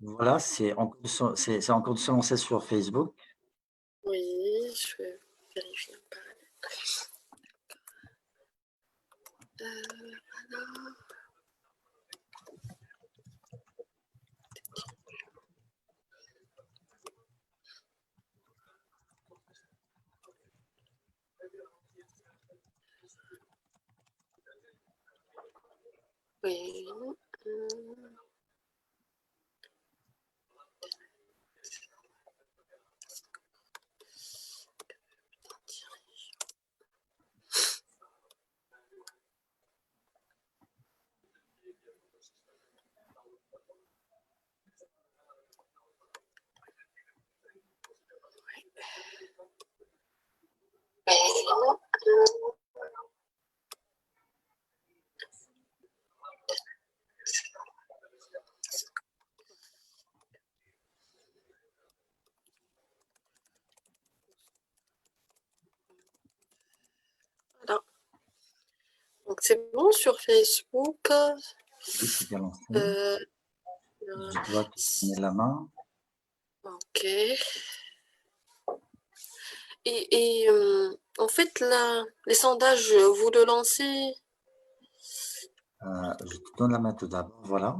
Voilà, c'est en cours de se lancer sur Facebook. Oui, je vais vérifier en parallèle. Alors, oui, voilà. Donc c'est bon sur Facebook. Oui, c'est bien lancé. Euh, Je dois te donner la main. ok. En fait, là, les sondages, vous le lancez. Je te donne la main tout d'abord, voilà.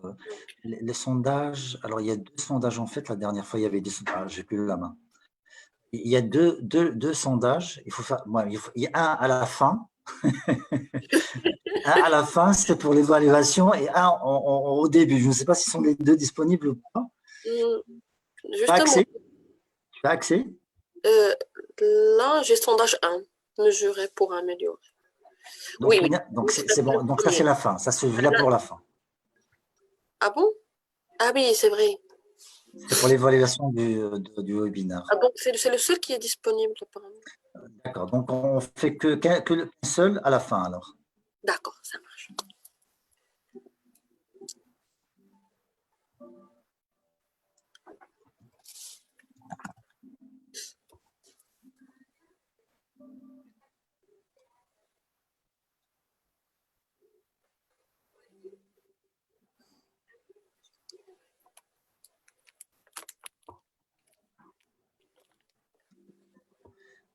Euh, les sondages, alors il y a 2 sondages en fait, la dernière fois il y avait des sondages, j'ai plus la main. Il y a deux sondages, il faut faire, ouais, il y a un à la fin, un à la fin c'est pour l'évaluation et un au début. Je ne sais pas si sont les 2 disponibles ou pas. Hmm, Tu as Justement, accès? Tu as accès? euh, là, j'ai sondage 1, mesurer pour améliorer. Donc, Oui, oui. donc Oui, c'est bon, le donc ça c'est premier. la fin, ça se là pour la fin. Ah bon? Ah oui, c'est vrai. C'est pour l'évaluation du Ah webinaire. donc c'est le seul qui est disponible apparemment. D'accord, donc on fait que le seul à la fin alors. D'accord, ça marche.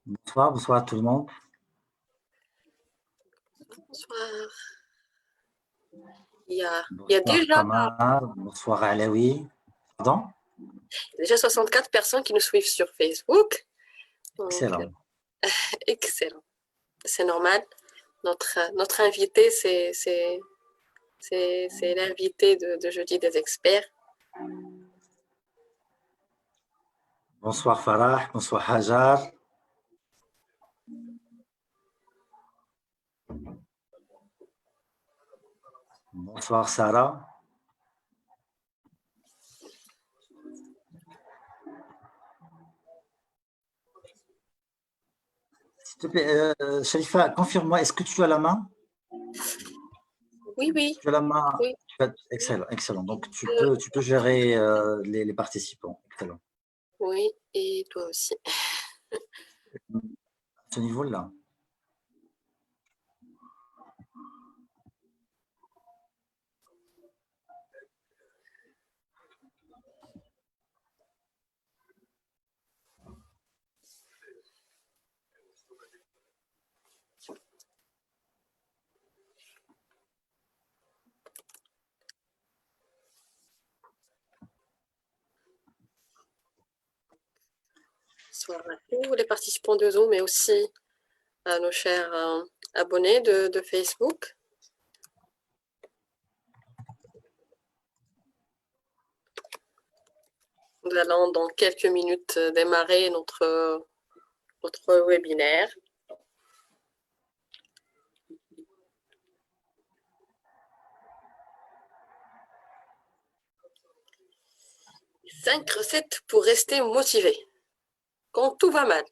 Bonsoir, bonsoir à tout le monde. Bonsoir. Il y a Bonsoir déjà, Tamar, bonsoir Alaoui. Pardon? déjà 64 personnes qui nous suivent sur Facebook. Donc, Excellent. excellent. C'est normal. Notre invité, c'est l'invité de Jeudi des experts. Bonsoir Farah, bonsoir Hajar. Bonsoir Sarah. S'il te plaît, Sharifa, confirme-moi, est-ce que tu as la main? Oui, oui, Tu as la main? oui. Excellent, excellent. Donc Euh, tu peux gérer les participants. Excellent. oui, et toi aussi. À ce niveau-là. Bonsoir à tous les participants de Zoom, mais aussi à nos chers abonnés de Facebook. Nous allons dans quelques minutes démarrer notre webinaire. Cinq recettes pour rester motivé quand tout va mal.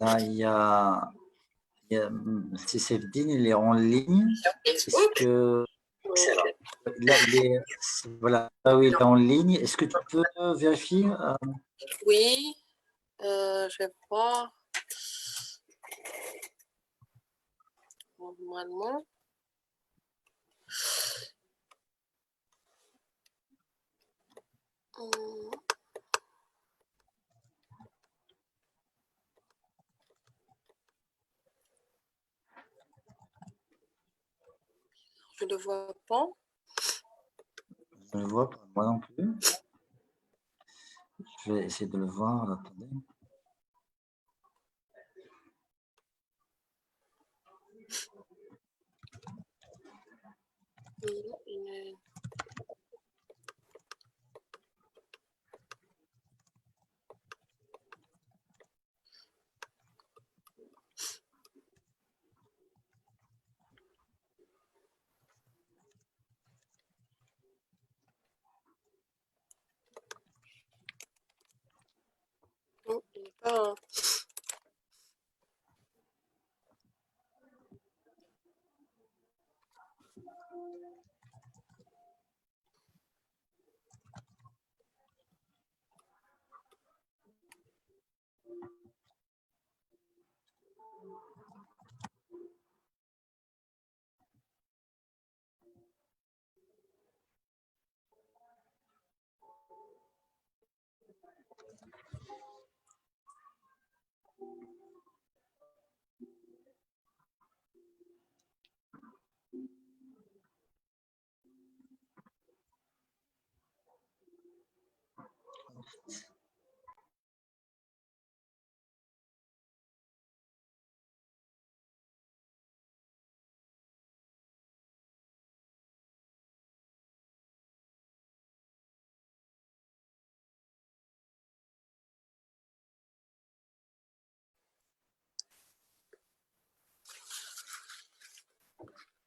là, si Sevdin, il est en ligne. Est-ce que là, voilà, oui, il est en ligne. Est-ce que tu peux vérifier? Oui, je vais voir. Normalement. Je ne le vois pas. Je ne le vois pas, moi non plus. Je vais essayer de le voir. Là, attendez. Non, il n'est pas.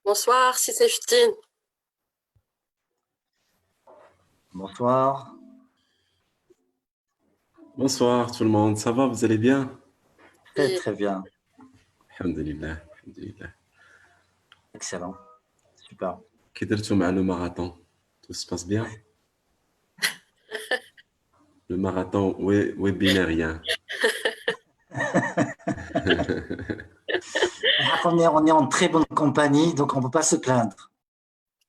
Bonsoir, c'est Justine. Bonsoir. Bonsoir tout le monde, ça va, vous allez bien? Très, très bien. Alhamdulillah, alhamdulillah. Excellent. Super. Qu'est-ce que le marathon? Tout se passe bien? Le marathon webinarien. On est en très bonne compagnie, donc on ne peut pas se plaindre.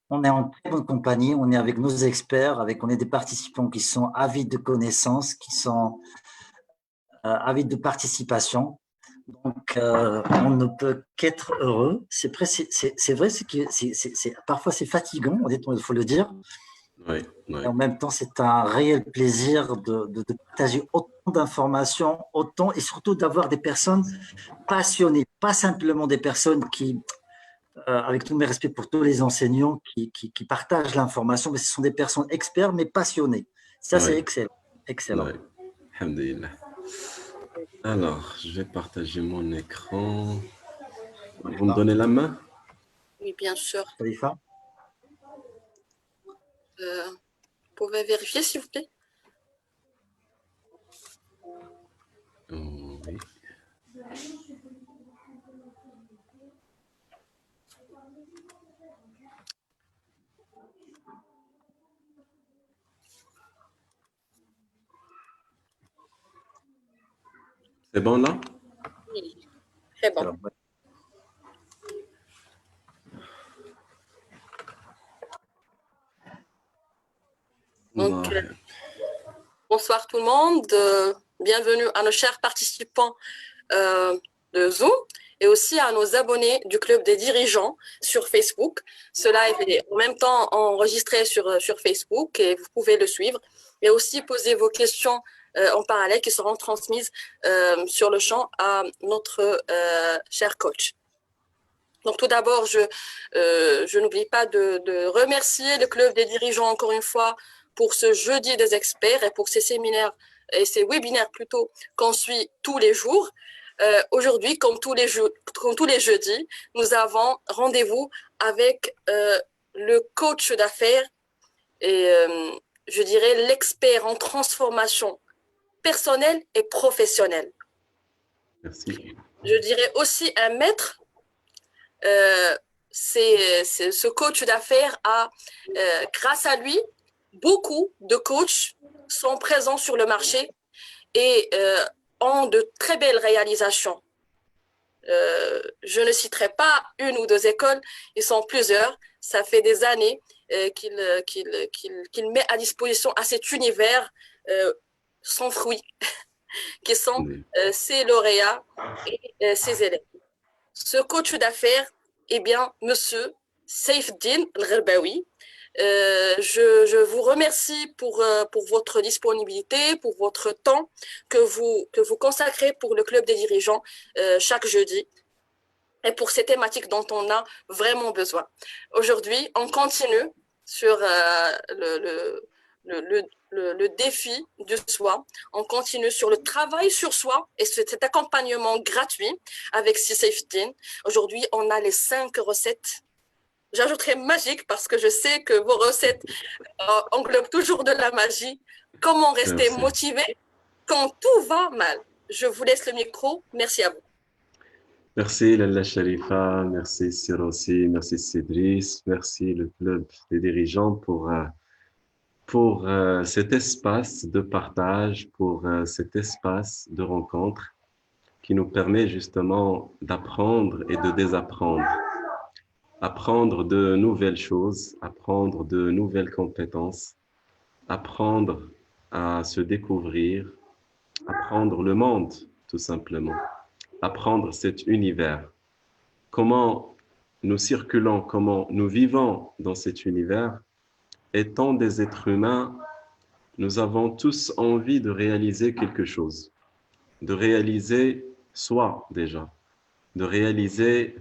On est en très bonne compagnie, on est avec nos experts, on est des participants qui sont avides de connaissances, qui sont avides de participation. Donc, on ne peut qu'être heureux. C'est vrai, parfois c'est fatigant, honnêtement, il faut le dire. Oui, oui. Et en même temps, c'est un réel plaisir de partager autant d'informations, autant et surtout d'avoir des personnes passionnées, pas simplement des personnes qui, avec tous mes respects pour tous les enseignants, qui partagent l'information, mais ce sont des personnes experts, mais passionnées. Ça, Oui. c'est excellent. Excellent. Oui. Alhamdulillah. Alors, je vais partager mon écran. Vous me donnez la main? Oui, bien sûr. Khalifa? Vous pouvez vérifier, s'il vous plaît? Oh, oui. C'est bon là? Oui, très bon. Alors, Donc, bonsoir tout le monde. Bienvenue à nos chers participants de Zoom et aussi à nos abonnés du club des dirigeants sur Facebook. Ce live est en même temps enregistré sur Facebook et vous pouvez le suivre. Et aussi poser vos questions en parallèle qui seront transmises sur le champ à notre cher coach. Donc tout d'abord, je n'oublie pas de remercier le club des dirigeants encore une fois pour ce jeudi des experts et pour ces séminaires et ces webinaires plutôt qu'on suit tous les jours. Aujourd'hui, comme tous les jeudis, nous avons rendez-vous avec le coach d'affaires et je dirais l'expert en transformation personnelle et professionnelle. Merci. Je dirais aussi un maître. Ce coach d'affaires grâce à lui, beaucoup de coachs sont présents sur le marché et ont de très belles réalisations. Je ne citerai pas une ou deux écoles, ils sont plusieurs. Ça fait des années qu'il met à disposition à cet univers sans fruits, qui sont ses lauréats et ses élèves. Ce coach d'affaires, eh bien, monsieur Saifeddine El-Gherbaoui, je vous remercie pour votre disponibilité, pour votre temps que vous consacrez pour le club des dirigeants chaque jeudi et pour ces thématiques dont on a vraiment besoin. Aujourd'hui, on continue sur le défi du soi. On continue sur le travail sur soi et cet accompagnement gratuit avec Saifeddine. Aujourd'hui, on a les 5 recettes. J'ajouterai magique parce que je sais que vos recettes englobent toujours de la magie. Comment rester Merci. motivé quand tout va mal? Je vous laisse le micro. Merci à vous. Merci Lalla Sharifa, merci Sirossi, merci Cédric, merci le club des dirigeants pour cet espace de partage, pour cet espace de rencontre qui nous permet justement d'apprendre et de désapprendre, apprendre de nouvelles choses, apprendre de nouvelles compétences, apprendre à se découvrir, apprendre le monde tout simplement, apprendre cet univers. Comment nous circulons, comment nous vivons dans cet univers. Étant des êtres humains, nous avons tous envie de réaliser quelque chose, de réaliser soi déjà, de réaliser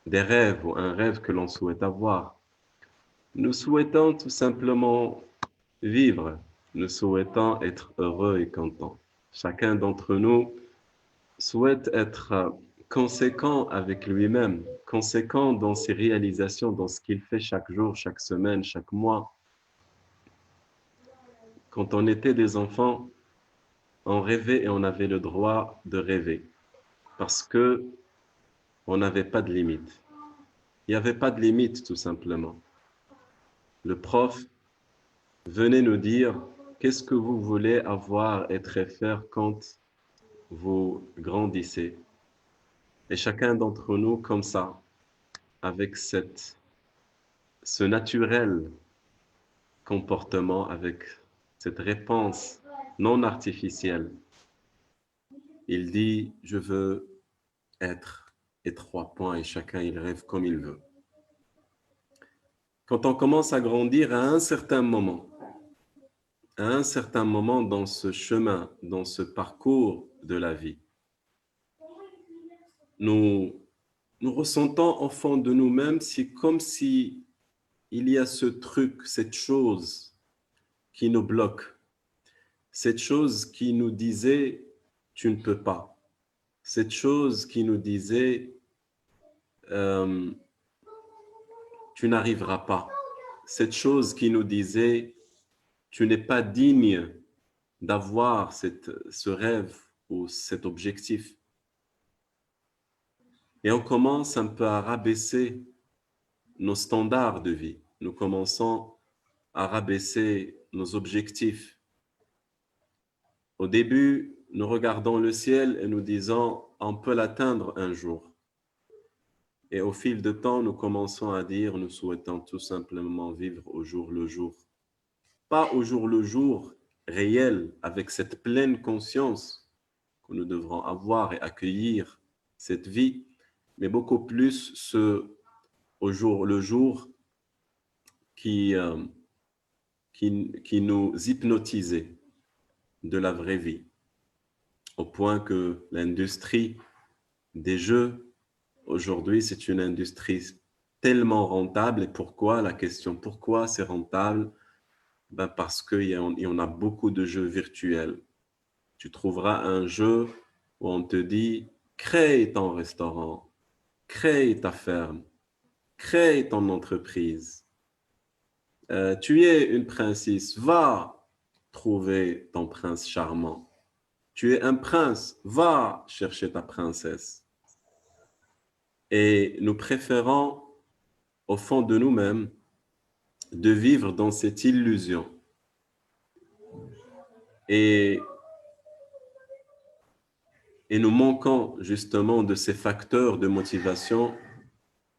des rêves ou un rêve que l'on souhaite avoir. Nous souhaitons tout simplement vivre, nous souhaitons être heureux et contents. Chacun d'entre nous souhaite être conséquent avec lui-même, conséquent dans ses réalisations, dans ce qu'il fait chaque jour, chaque semaine, chaque mois. Quand on était des enfants, on rêvait et on avait le droit de rêver parce que on n'avait pas de limite. Il n'y avait pas de limite tout simplement. Le prof venait nous dire qu'est-ce que vous voulez avoir, être et faire quand vous grandissez. Et chacun d'entre nous, comme ça, avec ce naturel comportement, avec cette réponse non artificielle, il dit, je veux être, et 3 points, et chacun il rêve comme il veut. Quand on commence à grandir à un certain moment dans ce chemin, dans ce parcours de la vie, nous ressentons au fond de nous-mêmes, c'est comme si il y a ce truc, cette chose qui nous bloque, cette chose qui nous disait « tu ne peux pas », cette chose qui nous disait tu n'arriveras pas », cette chose qui nous disait « tu n'es pas digne d'avoir ce rêve ou cet objectif ». Et on commence un peu à rabaisser nos standards de vie. Nous commençons à rabaisser nos objectifs. Au début, nous regardons le ciel et nous disons « on peut l'atteindre un jour ». Et au fil de temps, nous commençons à dire « nous souhaitons tout simplement vivre au jour le jour ». Pas au jour le jour réel, avec cette pleine conscience que nous devrons avoir et accueillir cette vie, mais beaucoup plus au jour le jour qui nous hypnotisait de la vraie vie, au point que l'industrie des jeux, aujourd'hui, c'est une industrie tellement rentable. Et pourquoi? La question, pourquoi c'est rentable? Ben parce qu'il y en a beaucoup de jeux virtuels. Tu trouveras un jeu où on te dit, crée ton restaurant, crée ta ferme, crée ton entreprise. Tu es une princesse, va trouver ton prince charmant. Tu es un prince, va chercher ta princesse. Et nous préférons, au fond de nous-mêmes, de vivre dans cette illusion. Et nous manquons justement de ces facteurs de motivation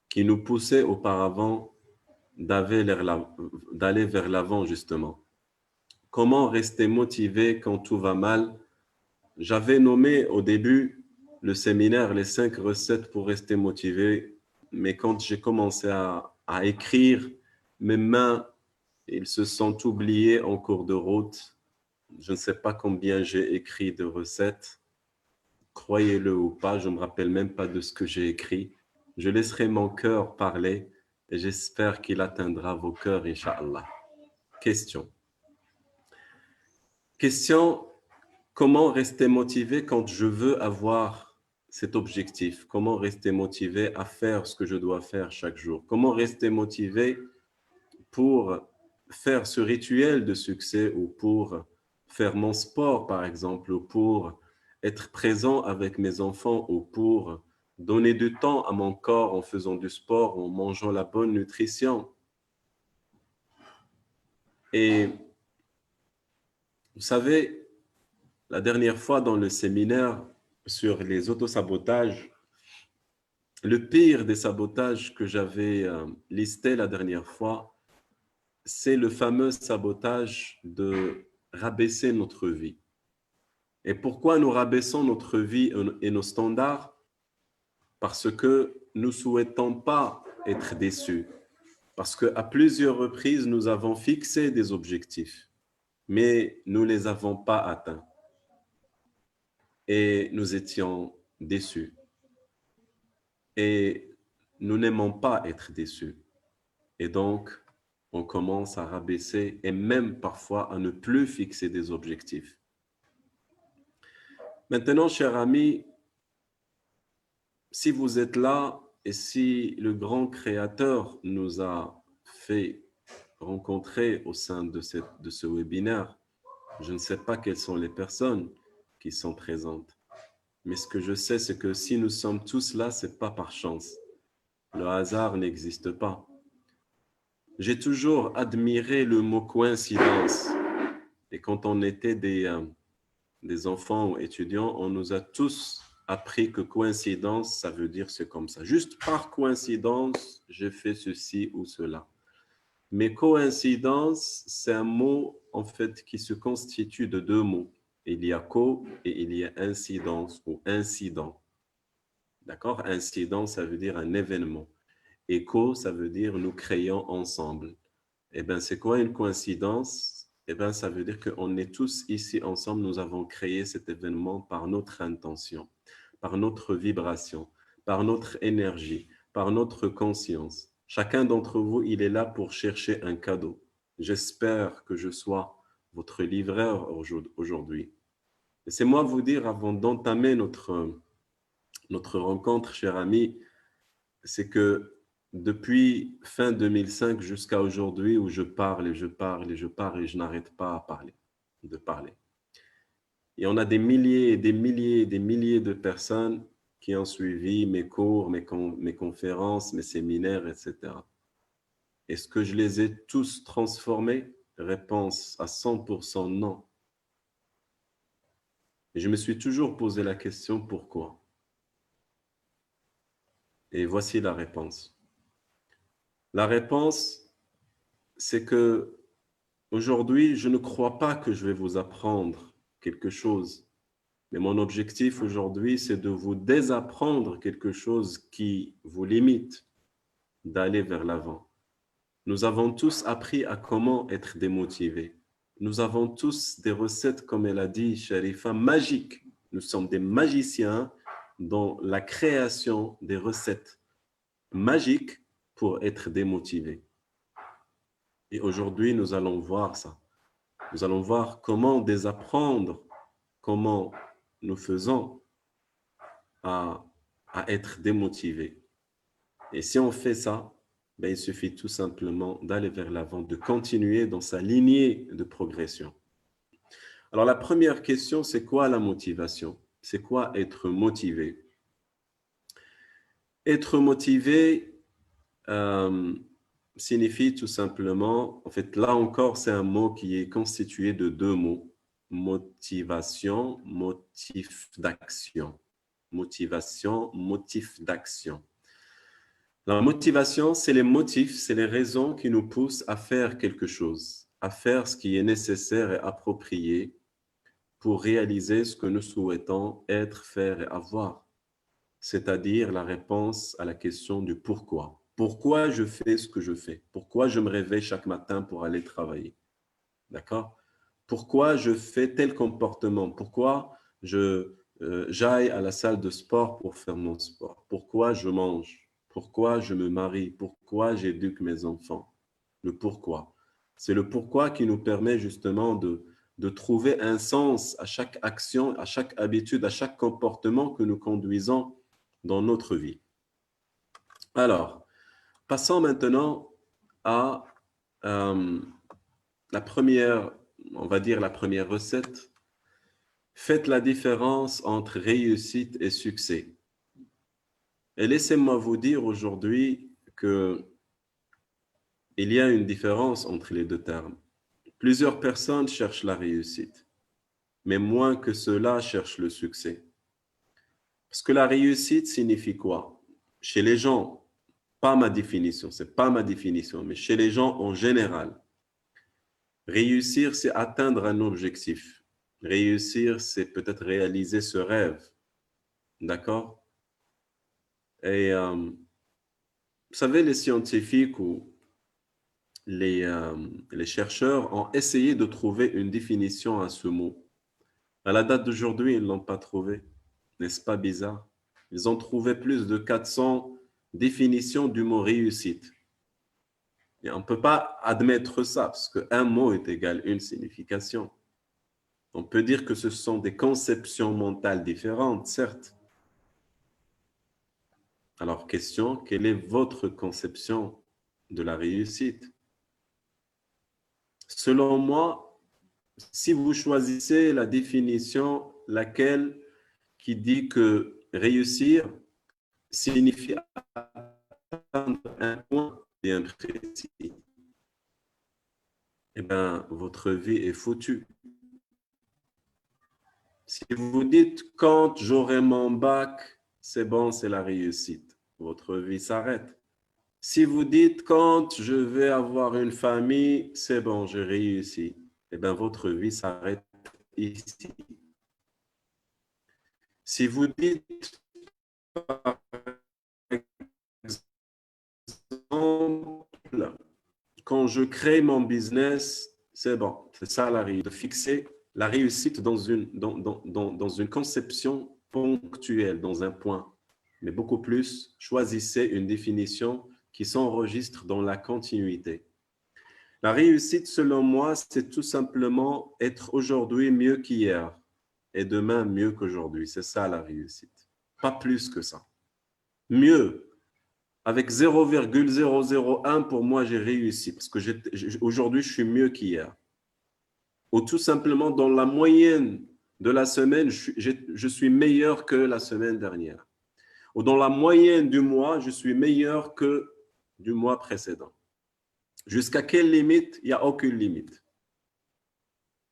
qui nous poussaient auparavant d'aller vers l'avant, justement. Comment rester motivé quand tout va mal? J'avais nommé au début le séminaire les 5 recettes pour rester motivé, mais quand j'ai commencé à écrire, mes mains, ils se sont oubliées en cours de route. Je ne sais pas combien j'ai écrit de recettes. Croyez-le ou pas, je ne me rappelle même pas de ce que j'ai écrit. Je laisserai mon cœur parler et j'espère qu'il atteindra vos cœurs, Inch'Allah. Question. Comment rester motivé quand je veux avoir cet objectif? Comment rester motivé à faire ce que je dois faire chaque jour? Comment rester motivé pour faire ce rituel de succès ou pour faire mon sport, par exemple, ou pour être présent avec mes enfants ou pour donner du temps à mon corps en faisant du sport, en mangeant la bonne nutrition? Et vous savez, la dernière fois dans le séminaire sur les autosabotages, le pire des sabotages que j'avais listé la dernière fois, c'est le fameux sabotage de rabaisser notre vie. Et pourquoi nous rabaissons notre vie et nos standards? Parce que nous ne souhaitons pas être déçus. Parce qu'à plusieurs reprises, nous avons fixé des objectifs, mais nous ne les avons pas atteints. Et nous étions déçus. Et nous n'aimons pas être déçus. Et donc, on commence à rabaisser et même parfois à ne plus fixer des objectifs. Maintenant, chers amis, si vous êtes là et si le grand Créateur nous a fait rencontrer au sein de ce webinaire, je ne sais pas quelles sont les personnes qui sont présentes. Mais ce que je sais, c'est que si nous sommes tous là, ce n'est pas par chance. Le hasard n'existe pas. J'ai toujours admiré le mot coïncidence. Et quand on était des enfants ou étudiants, on nous a tous appris que coïncidence, ça veut dire c'est comme ça. Juste par coïncidence, j'ai fait ceci ou cela. Mais coïncidence, c'est un mot en fait qui se constitue de 2 mots. Il y a co et il y a incidence ou incident. D'accord? Incident, ça veut dire un événement. Et co, ça veut dire nous créons ensemble. Eh bien, c'est quoi une coïncidence? Eh bien, ça veut dire qu'on est tous ici ensemble, nous avons créé cet événement par notre intention, par notre vibration, par notre énergie, par notre conscience. Chacun d'entre vous, il est là pour chercher un cadeau. J'espère que je sois votre livreur aujourd'hui. Laissez-moi vous dire, avant d'entamer notre rencontre, cher ami, c'est que depuis fin 2005 jusqu'à aujourd'hui, où je parle et je parle et je parle et je n'arrête pas de parler. Et on a des milliers et des milliers et des milliers de personnes qui ont suivi mes cours, mes conférences, mes séminaires, etc. Est-ce que je les ai tous transformés? Réponse à 100% non. Et je me suis toujours posé la question pourquoi? Et voici la réponse. La réponse, c'est que aujourd'hui, je ne crois pas que je vais vous apprendre quelque chose. Mais mon objectif aujourd'hui, c'est de vous désapprendre quelque chose qui vous limite d'aller vers l'avant. Nous avons tous appris à comment être démotivés. Nous avons tous des recettes, comme elle a dit, Sharifa, magiques. Nous sommes des magiciens dans la création des recettes magiques pour être démotivés. Et aujourd'hui, nous allons voir ça. Nous allons voir comment désapprendre, comment nous faisons à être démotivés. Et si on fait ça, ben, il suffit tout simplement d'aller vers l'avant, de continuer dans sa lignée de progression. Alors, la première question, c'est quoi la motivation? C'est quoi être motivé? Être motivé signifie tout simplement, en fait, là encore, c'est un mot qui est constitué de deux mots. Motivation, motif d'action. Motivation, motif d'action. La motivation, c'est les motifs, c'est les raisons qui nous poussent à faire quelque chose, à faire ce qui est nécessaire et approprié pour réaliser ce que nous souhaitons être, faire et avoir. C'est-à-dire la réponse à la question du pourquoi. Pourquoi je fais ce que je fais? Pourquoi je me réveille chaque matin pour aller travailler? D'accord? Pourquoi je fais tel comportement? Pourquoi j'aille à la salle de sport pour faire mon sport? Pourquoi je mange? Pourquoi je me marie? Pourquoi j'éduque mes enfants? Le pourquoi. C'est le pourquoi qui nous permet justement de trouver un sens à chaque action, à chaque habitude, à chaque comportement que nous conduisons dans notre vie. Alors, passons maintenant à la première, on va dire la première recette. Faites la différence entre réussite et succès. Et laissez-moi vous dire aujourd'hui qu'il y a une différence entre les deux termes. Plusieurs personnes cherchent la réussite, mais moins que cela cherchent le succès. Parce que la réussite signifie quoi? Chez les gens, pas ma définition, c'est pas ma définition, mais chez les gens en général, réussir, c'est atteindre un objectif. Réussir, c'est peut-être réaliser ce rêve. D'accord? Et vous savez, les scientifiques ou les chercheurs ont essayé de trouver une définition à ce mot. À la date d'aujourd'hui, ils ne l'ont pas trouvé. N'est-ce pas bizarre? Ils ont trouvé plus de 400 définitions du mot réussite. Et on ne peut pas admettre ça, parce qu'un mot est égal à une signification. On peut dire que ce sont des conceptions mentales différentes, certes. Alors, question, quelle est votre conception de la réussite? Selon moi, si vous choisissez la définition, laquelle qui dit que réussir signifie atteindre un point bien précis, eh bien, votre vie est foutue. Si vous dites quand j'aurai mon bac, c'est bon, c'est la réussite. Votre vie s'arrête. Si vous dites quand je vais avoir une famille, c'est bon, j'ai réussi. Eh bien, votre vie s'arrête ici. Si vous dites, par exemple, quand je crée mon business, c'est bon, c'est ça la réussite. De fixer la réussite dans une conception ponctuelle, dans un point. Mais beaucoup plus, choisissez une définition qui s'enregistre dans la continuité. La réussite, selon moi, c'est tout simplement être aujourd'hui mieux qu'hier et demain mieux qu'aujourd'hui. C'est ça la réussite. Pas plus que ça. Mieux. Avec 0,001, pour moi, j'ai réussi parce que aujourd'hui, je suis mieux qu'hier. Ou tout simplement, dans la moyenne de la semaine, je suis meilleur que la semaine dernière. Ou dans la moyenne du mois, je suis meilleur que du mois précédent. Jusqu'à quelle limite? Il n'y a aucune limite.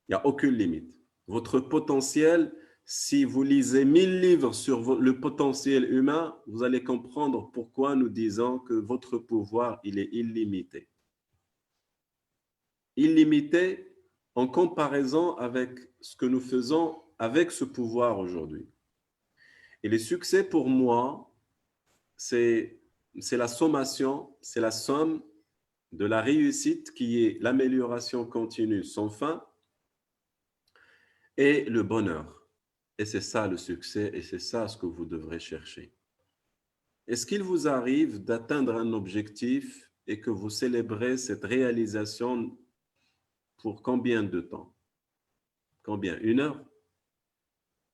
Il n'y a aucune limite. Votre potentiel, si vous lisez 1000 livres sur le potentiel humain, vous allez comprendre pourquoi nous disons que votre pouvoir, il est illimité. Illimité en comparaison avec ce que nous faisons avec ce pouvoir aujourd'hui. Et le succès pour moi, c'est la sommation, c'est la somme de la réussite qui est l'amélioration continue sans fin et le bonheur. Et c'est ça le succès et c'est ça ce que vous devrez chercher. Est-ce qu'il vous arrive d'atteindre un objectif et que vous célébrez cette réalisation pour combien de temps? Combien? Une heure?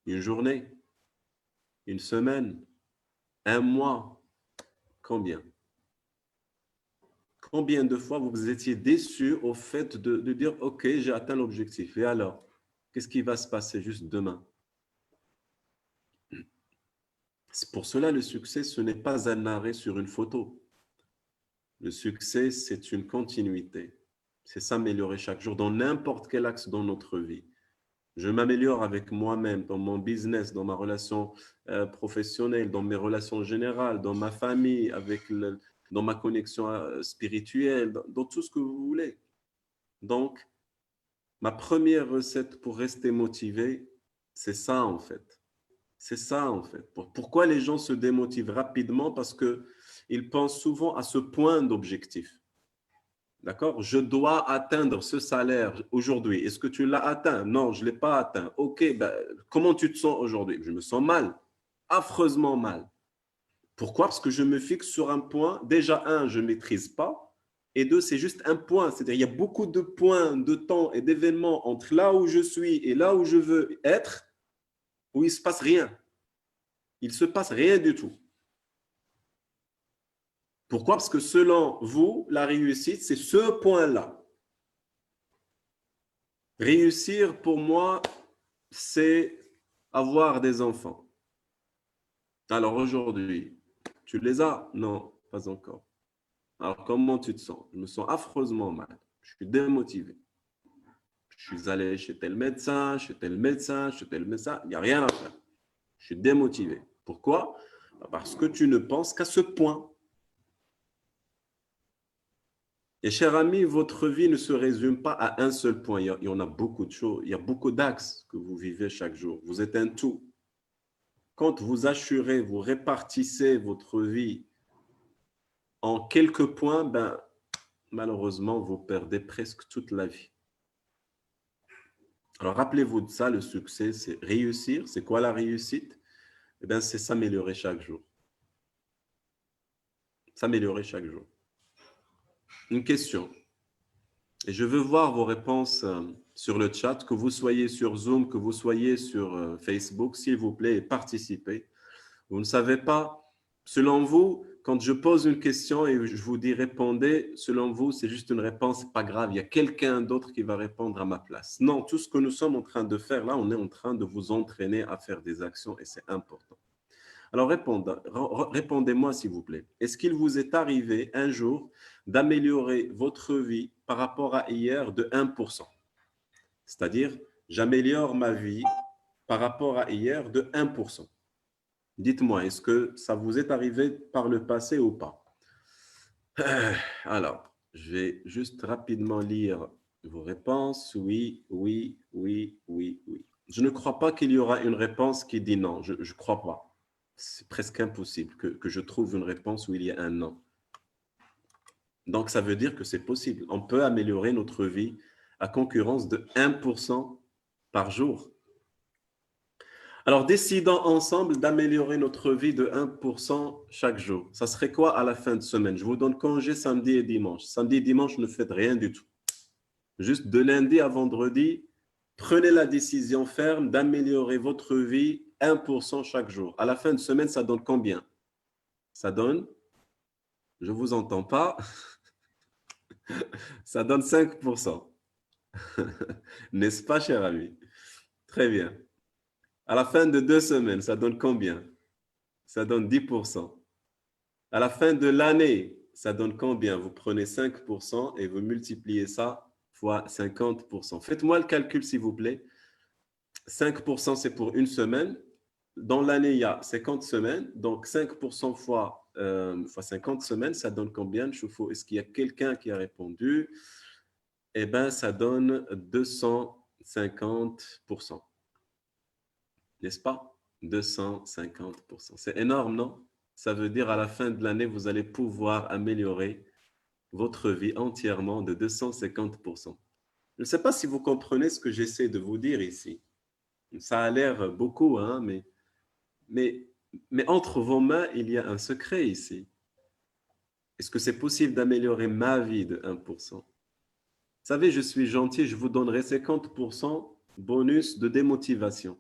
Une journée? Une semaine? Un mois? Combien? Combien de fois vous étiez déçu au fait de dire « Ok, j'ai atteint l'objectif. » Et alors? Qu'est-ce qui va se passer juste demain? C'est pour cela le succès, ce n'est pas un arrêt sur une photo. Le succès, c'est une continuité. C'est s'améliorer chaque jour dans n'importe quel axe dans notre vie. Je m'améliore avec moi-même, dans mon business, dans ma relation professionnelle, dans mes relations générales, dans ma famille, dans ma connexion spirituelle, dans tout ce que vous voulez. Donc, ma première recette pour rester motivé, c'est ça en fait. C'est ça en fait. Pourquoi les gens se démotivent rapidement? Parce qu'ils pensent souvent à ce point d'objectif. D'accord? Je dois atteindre ce salaire aujourd'hui. Est-ce que tu l'as atteint? Non, je ne l'ai pas atteint. Ok, ben, comment tu te sens aujourd'hui? Je me sens mal, affreusement mal. Pourquoi? Parce que je me fixe sur un point. Déjà, un, je ne maîtrise pas. Et deux, c'est juste un point. C'est-à-dire il y a beaucoup de points, de temps et d'événements entre là où je suis et là où je veux être, où il ne se passe rien. Il ne se passe rien du tout. Pourquoi? Parce que selon vous, la réussite, c'est ce point-là. Réussir, pour moi, c'est avoir des enfants. Alors aujourd'hui, tu les as? Non, pas encore. Alors comment tu te sens? Je me sens affreusement mal. Je suis démotivé. Je suis allé chez tel médecin, chez tel médecin, chez tel médecin. Il n'y a rien à faire. Je suis démotivé. Pourquoi? Parce que tu ne penses qu'à ce point. Et cher ami, votre vie ne se résume pas à un seul point. Il y en a beaucoup de choses. Il y a beaucoup d'axes que vous vivez chaque jour. Vous êtes un tout. Quand vous assurez, vous répartissez votre vie en quelques points, ben, malheureusement, vous perdez presque toute la vie. Alors, rappelez-vous de ça, le succès, c'est réussir. C'est quoi la réussite? Eh bien, c'est s'améliorer chaque jour. S'améliorer chaque jour. Une question. Et je veux voir vos réponses sur le chat, que vous soyez sur Zoom, que vous soyez sur Facebook, s'il vous plaît, et participez. Vous ne savez pas, selon vous, quand je pose une question et je vous dis répondez, selon vous, c'est juste une réponse, pas grave, il y a quelqu'un d'autre qui va répondre à ma place. Non, tout ce que nous sommes en train de faire là, on est en train de vous entraîner à faire des actions et c'est important. Alors répondez-moi s'il vous plaît. Est-ce qu'il vous est arrivé un jour d'améliorer votre vie par rapport à hier de 1%? C'est-à-dire, j'améliore ma vie par rapport à hier de 1%. Dites-moi, est-ce que ça vous est arrivé par le passé ou pas? Alors, je vais juste rapidement lire vos réponses. Oui, oui, oui, oui, oui. Je ne crois pas qu'il y aura une réponse qui dit non. Je ne crois pas. C'est presque impossible que je trouve une réponse où il y a un non. Donc, ça veut dire que c'est possible. On peut améliorer notre vie à concurrence de 1% par jour. Alors, décidons ensemble d'améliorer notre vie de 1% chaque jour. Ça serait quoi à la fin de semaine? Je vous donne congé samedi et dimanche. Samedi et dimanche, ne faites rien du tout. Juste de lundi à vendredi, prenez la décision ferme d'améliorer votre vie 1% chaque jour. À la fin de semaine, ça donne combien? Ça donne, je ne vous entends pas, ça donne 5%. N'est-ce pas, cher ami? Très bien. À la fin de 2 semaines, ça donne combien? Ça donne 10%. À la fin de l'année, ça donne combien? Vous prenez 5% et vous multipliez ça fois 50%. Faites-moi le calcul, s'il vous plaît. 5%, c'est pour une semaine. Dans l'année, il y a 50 semaines. Donc, 5% fois 50 semaines, ça donne combien, Choufou? Est-ce qu'il y a quelqu'un qui a répondu? Eh bien, ça donne 250%. N'est-ce pas? 250%. C'est énorme, non? Ça veut dire à la fin de l'année, vous allez pouvoir améliorer votre vie entièrement de 250%. Je ne sais pas si vous comprenez ce que j'essaie de vous dire ici. Ça a l'air beaucoup, hein, mais entre vos mains, il y a un secret ici. Est-ce que c'est possible d'améliorer ma vie de 1%? Vous savez, je suis gentil, je vous donnerai 50% bonus de démotivation.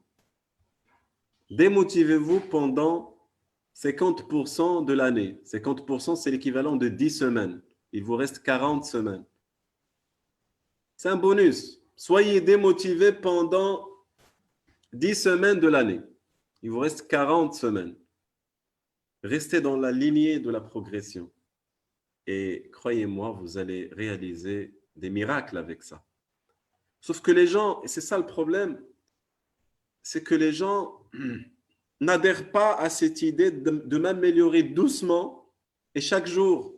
Démotivez-vous pendant 50% de l'année. 50%, c'est l'équivalent de 10 semaines. Il vous reste 40 semaines. C'est un bonus. Soyez démotivé pendant 10 semaines de l'année. Il vous reste 40 semaines. Restez dans la lignée de la progression. Et croyez-moi, vous allez réaliser des miracles avec ça. Sauf que les gens, et c'est ça le problème, c'est que les gens n'adhèrent pas à cette idée de m'améliorer doucement et chaque jour.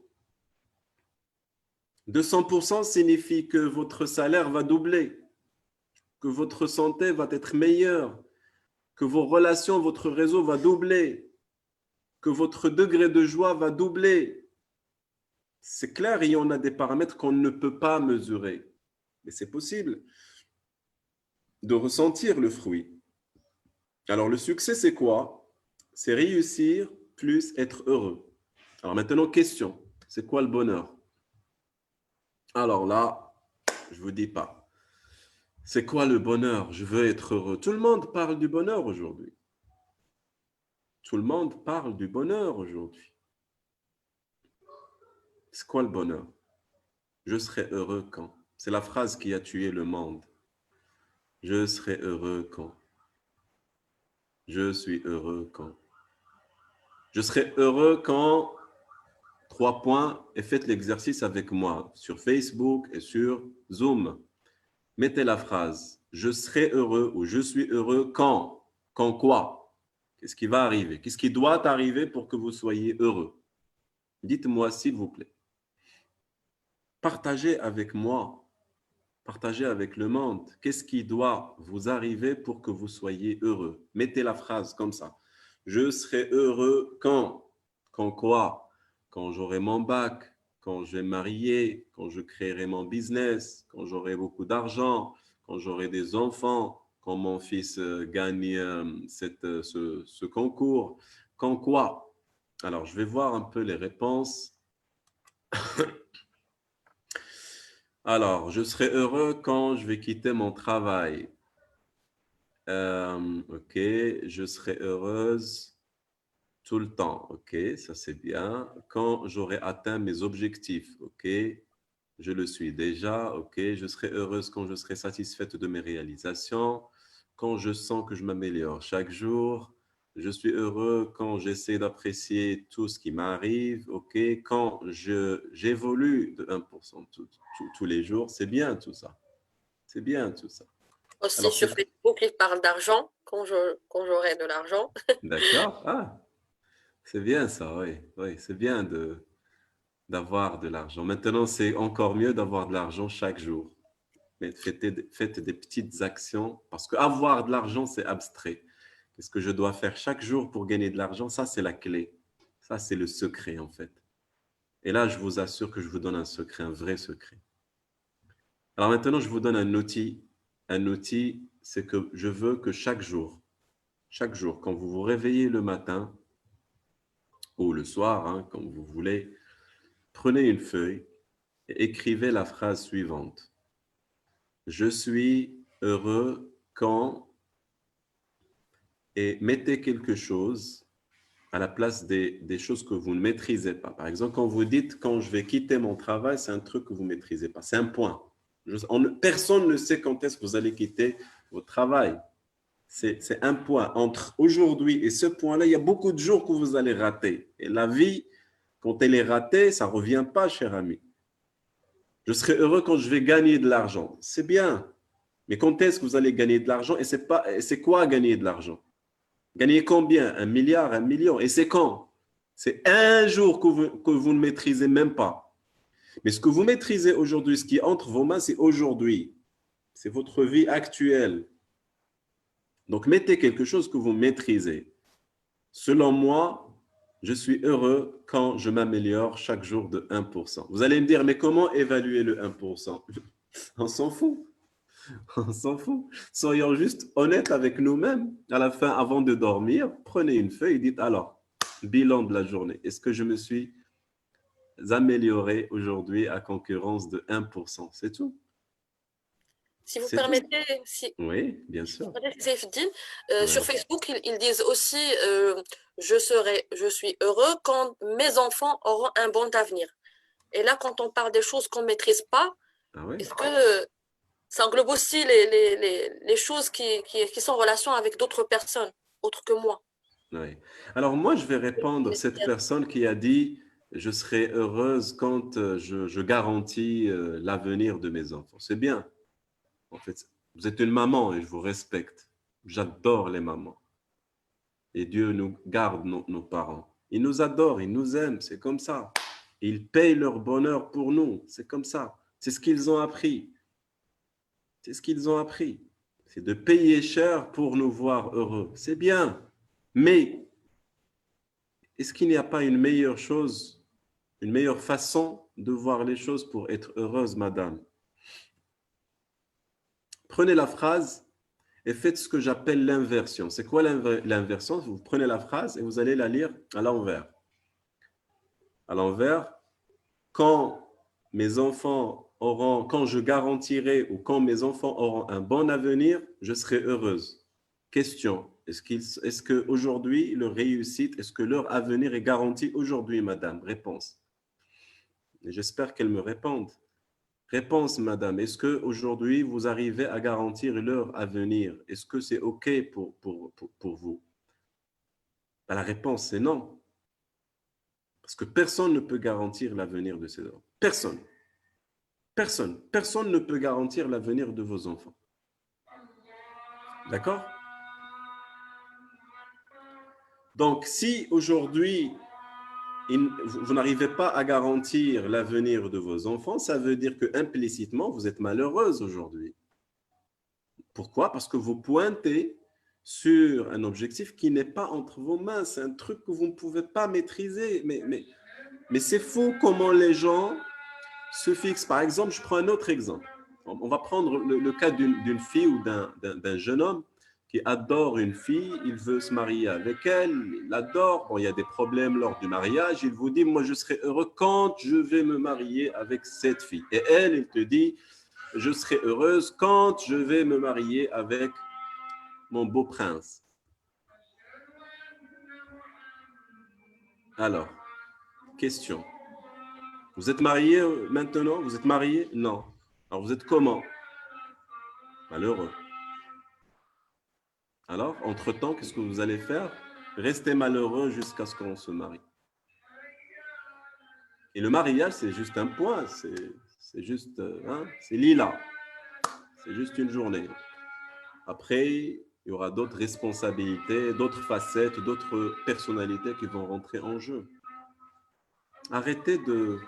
200% signifie que votre salaire va doubler, que votre santé va être meilleure, que vos relations, votre réseau va doubler, que votre degré de joie va doubler. C'est clair, il y en a des paramètres qu'on ne peut pas mesurer. Mais c'est possible de ressentir le fruit. Alors, le succès, c'est quoi? C'est réussir plus être heureux. Alors maintenant, question. C'est quoi le bonheur? Alors là, je ne vous dis pas. C'est quoi le bonheur? Je veux être heureux. Tout le monde parle du bonheur aujourd'hui. Tout le monde parle du bonheur aujourd'hui. C'est quoi le bonheur? Je serai heureux quand? C'est la phrase qui a tué le monde. Je serai heureux quand? Je suis heureux quand? Je serai heureux quand? 3 points, et faites l'exercice avec moi sur Facebook et sur Zoom. Mettez la phrase « Je serai heureux » ou « Je suis heureux quand ?» Quand quoi? Qu'est-ce qui va arriver? Qu'est-ce qui doit arriver pour que vous soyez heureux? Dites-moi s'il vous plaît. Partagez avec moi, partagez avec le monde. Qu'est-ce qui doit vous arriver pour que vous soyez heureux? Mettez la phrase comme ça. Je serai heureux quand? Quand quoi? Quand j'aurai mon bac, quand je vais me marier, quand je créerai mon business, quand j'aurai beaucoup d'argent, quand j'aurai des enfants, quand mon fils gagne ce concours. Quand quoi? Alors, je vais voir un peu les réponses. Alors, je serai heureux quand je vais quitter mon travail. Ok, je serai heureuse tout le temps. Ok, ça c'est bien. Quand j'aurai atteint mes objectifs. Ok, je le suis déjà. Ok, je serai heureuse quand je serai satisfaite de mes réalisations. Quand je sens que je m'améliore chaque jour. Je suis heureux quand j'essaie d'apprécier tout ce qui m'arrive. Ok, quand j'évolue de 1% tous les jours. C'est bien tout ça. C'est bien tout ça. Aussi Alors, sur Facebook, ils parlent d'argent quand j'aurai de l'argent. d'accord. Ah, c'est bien ça, oui. Oui, c'est bien d'avoir de l'argent. Maintenant, c'est encore mieux d'avoir de l'argent chaque jour. Mais faites des petites actions parce qu'avoir de l'argent, c'est abstrait. Qu'est-ce que je dois faire chaque jour pour gagner de l'argent? Ça, c'est la clé. Ça, c'est le secret, en fait. Et là, je vous assure que je vous donne un secret, un vrai secret. Alors maintenant, je vous donne un outil. Un outil, c'est que je veux que chaque jour, quand vous vous réveillez le matin ou le soir, hein, quand vous voulez, prenez une feuille et écrivez la phrase suivante. Je suis heureux quand, et mettez quelque chose à la place des choses que vous ne maîtrisez pas. Par exemple, quand vous dites quand je vais quitter mon travail, c'est un truc que vous ne maîtrisez pas. C'est un point. Personne ne sait quand est-ce que vous allez quitter votre travail. C'est un point. Entre aujourd'hui et ce point-là, il y a beaucoup de jours que vous allez rater. Et la vie, quand elle est ratée, ça ne revient pas, cher ami. Je serai heureux quand je vais gagner de l'argent. C'est bien. Mais quand est-ce que vous allez gagner de l'argent? Et c'est quoi gagner de l'argent? Gagner combien? 1 milliard, 1 million? Et c'est quand? C'est un jour que vous ne maîtrisez même pas. Mais ce que vous maîtrisez aujourd'hui, ce qui est entre vos mains, c'est aujourd'hui. C'est votre vie actuelle. Donc, mettez quelque chose que vous maîtrisez. Selon moi, je suis heureux quand je m'améliore chaque jour de 1%. Vous allez me dire, mais comment évaluer le 1%? On s'en fout. On s'en fout. Soyons juste honnêtes avec nous-mêmes. À la fin, avant de dormir, prenez une feuille et dites, alors, bilan de la journée. Est-ce que je me suis amélioré aujourd'hui à concurrence de 1%? C'est tout. Si vous C'est tout. permettez, Oui, bien sûr. Saifeddine, Ouais. sur Facebook, ils disent aussi je suis heureux quand mes enfants auront un bon avenir. Et là, quand on parle des choses qu'on ne maîtrise pas, Ah ouais? est-ce que ça englobe aussi les choses qui sont en relation avec d'autres personnes, autres que moi. Oui. Alors moi, je vais répondre cette personne qui a dit, je serai heureuse quand je garantis l'avenir de mes enfants. C'est bien. En fait, vous êtes une maman et je vous respecte. J'adore les mamans. Et Dieu nous garde nos parents. Ils nous adorent, ils nous aiment, c'est comme ça. Ils payent leur bonheur pour nous, c'est comme ça. C'est ce qu'ils ont appris. C'est ce qu'ils ont appris. C'est de payer cher pour nous voir heureux. C'est bien. Mais est-ce qu'il n'y a pas une meilleure chose, une meilleure façon de voir les choses pour être heureuse, madame? Prenez la phrase et faites ce que j'appelle l'inversion. C'est quoi l'inversion? Vous prenez la phrase et vous allez la lire à l'envers. À l'envers, quand mes enfants auront, quand je garantirai ou quand mes enfants auront un bon avenir, je serai heureuse. Question, est-ce qu'aujourd'hui, leur réussite, est-ce que leur avenir est garanti aujourd'hui, madame? Réponse. Et j'espère qu'elle me répondent. Réponse, madame, est-ce qu'aujourd'hui, vous arrivez à garantir leur avenir? Est-ce que c'est OK pour vous? Ben, la réponse, c'est non. Parce que personne ne peut garantir l'avenir de ses enfants. Personne. Personne. Personne ne peut garantir l'avenir de vos enfants. D'accord? Donc, si aujourd'hui, vous n'arrivez pas à garantir l'avenir de vos enfants, ça veut dire que implicitement, vous êtes malheureuse aujourd'hui. Pourquoi? Parce que vous pointez sur un objectif qui n'est pas entre vos mains. C'est un truc que vous ne pouvez pas maîtriser. Mais c'est fou comment les gens se fixent. Par exemple, je prends un autre exemple. On va prendre le cas d'une fille ou d'un jeune homme qui adore une fille, il veut se marier avec elle, il l'adore. Bon, il y a des problèmes lors du mariage. Il vous dit, moi, je serai heureux quand je vais me marier avec cette fille. Et elle, il te dit, je serai heureuse quand je vais me marier avec mon beau prince. Alors, question. Vous êtes marié maintenant? Vous êtes marié? Non. Alors, vous êtes comment? Malheureux. Alors, entre-temps, qu'est-ce que vous allez faire? Restez malheureux jusqu'à ce qu'on se marie. Et le mariage, c'est juste un point. C'est juste, c'est lila. C'est juste une journée. Après, il y aura d'autres responsabilités, d'autres facettes, d'autres personnalités qui vont rentrer en jeu. Arrêtez de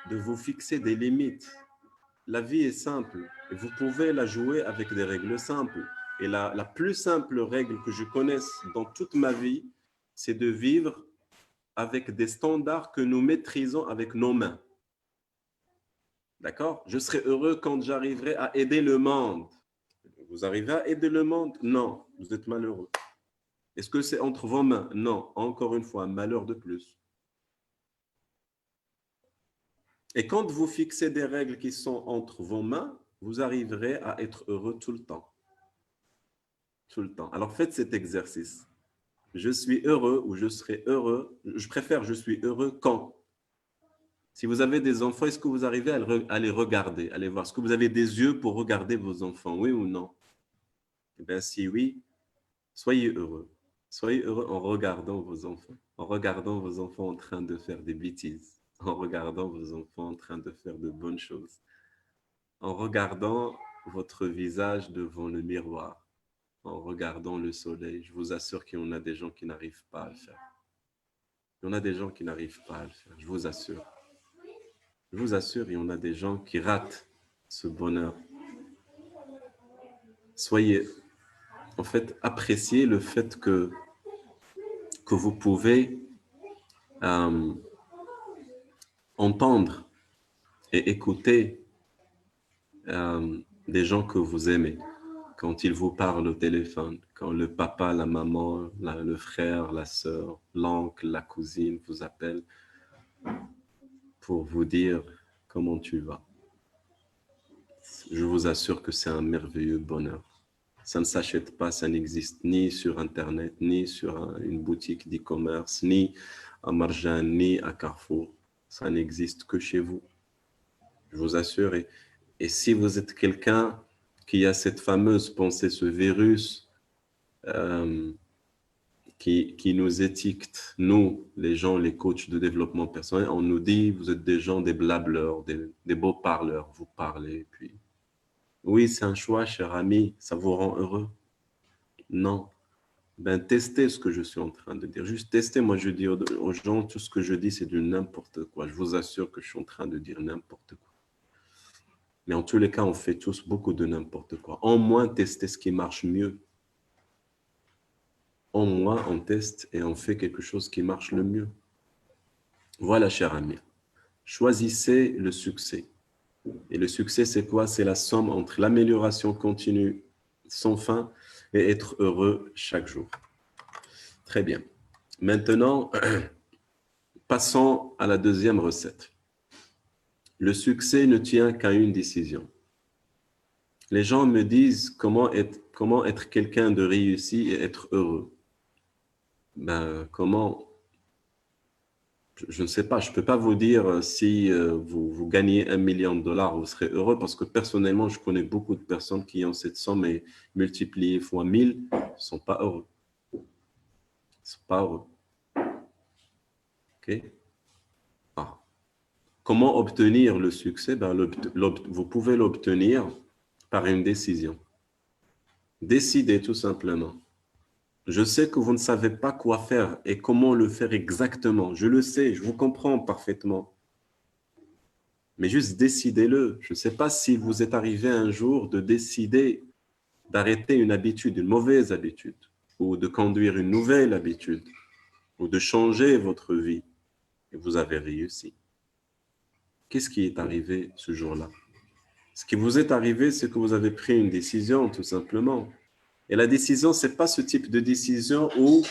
vous fixer des limites. La vie est simple et vous pouvez la jouer avec des règles simples. Et la plus simple règle que je connaisse dans toute ma vie, c'est de vivre avec des standards que nous maîtrisons avec nos mains. D'accord? Je serai heureux quand j'arriverai à aider le monde. Vous arrivez à aider le monde? Non, vous êtes malheureux. Est-ce que c'est entre vos mains? Non, encore une fois, un malheur de plus. Et quand vous fixez des règles qui sont entre vos mains, vous arriverez à être heureux tout le temps. Tout le temps. Alors faites cet exercice. Je suis heureux ou je serai heureux. Je préfère je suis heureux quand? Si vous avez des enfants, est-ce que vous arrivez à les regarder, à les voir? Est-ce que vous avez des yeux pour regarder vos enfants? Oui ou non? Eh bien, si oui, soyez heureux. Soyez heureux en regardant vos enfants. En regardant vos enfants en train de faire des bêtises. En regardant vos enfants en train de faire de bonnes choses, en regardant votre visage devant le miroir, en regardant le soleil. Je vous assure qu'il y en a des gens qui n'arrivent pas à le faire. Il y en a des gens qui n'arrivent pas à le faire, je vous assure. Je vous assure, il y en a des gens qui ratent ce bonheur. Soyez, en fait, appréciez le fait que vous pouvez entendre et écouter des gens que vous aimez quand ils vous parlent au téléphone, quand le papa, la maman, le frère, la sœur, l'oncle, la cousine vous appellent pour vous dire comment tu vas. Je vous assure que c'est un merveilleux bonheur. Ça ne s'achète pas, ça n'existe ni sur Internet, ni sur une boutique d'e-commerce, ni à Marjan, ni à Carrefour. Ça n'existe que chez vous. Je vous assure. Et si vous êtes quelqu'un qui a cette fameuse pensée, ce virus euh, qui nous étiquette, nous, les gens, les coachs de développement personnel, on nous dit, vous êtes des gens, des blableurs, des beaux parleurs, vous parlez. Puis, oui, c'est un choix, cher ami, ça vous rend heureux? Non. Ben, testez ce que je suis en train de dire. Juste testez. Moi, je dis aux gens, tout ce que je dis, c'est du n'importe quoi. Je vous assure que je suis en train de dire n'importe quoi. Mais en tous les cas, on fait tous beaucoup de n'importe quoi. En moins, testez ce qui marche mieux. En moins, on teste et on fait quelque chose qui marche le mieux. Voilà, cher ami. Choisissez le succès. Et le succès, c'est quoi? C'est la somme entre l'amélioration continue sans fin et être heureux chaque jour. Très bien. Maintenant, passons à la deuxième recette. Le succès ne tient qu'à une décision. Les gens me disent comment être quelqu'un de réussi et être heureux. Ben, comment? Je ne sais pas, je ne peux pas vous dire si vous gagnez 1 million de dollars, vous serez heureux parce que personnellement, je connais beaucoup de personnes qui ont cette somme et multipliée fois 1000, ils ne sont pas heureux. Ils ne sont pas heureux. OK? Ah. Comment obtenir le succès? Ben, vous pouvez l'obtenir par une décision. Décidez tout simplement. Je sais que vous ne savez pas quoi faire et comment le faire exactement. Je le sais, je vous comprends parfaitement. Mais juste décidez-le. Je ne sais pas si vous êtes arrivé un jour de décider d'arrêter une habitude, une mauvaise habitude, ou de conduire une nouvelle habitude, ou de changer votre vie. Et vous avez réussi. Qu'est-ce qui est arrivé ce jour-là? Ce qui vous est arrivé, c'est que vous avez pris une décision, tout simplement. Et la décision, ce n'est pas ce type de décision où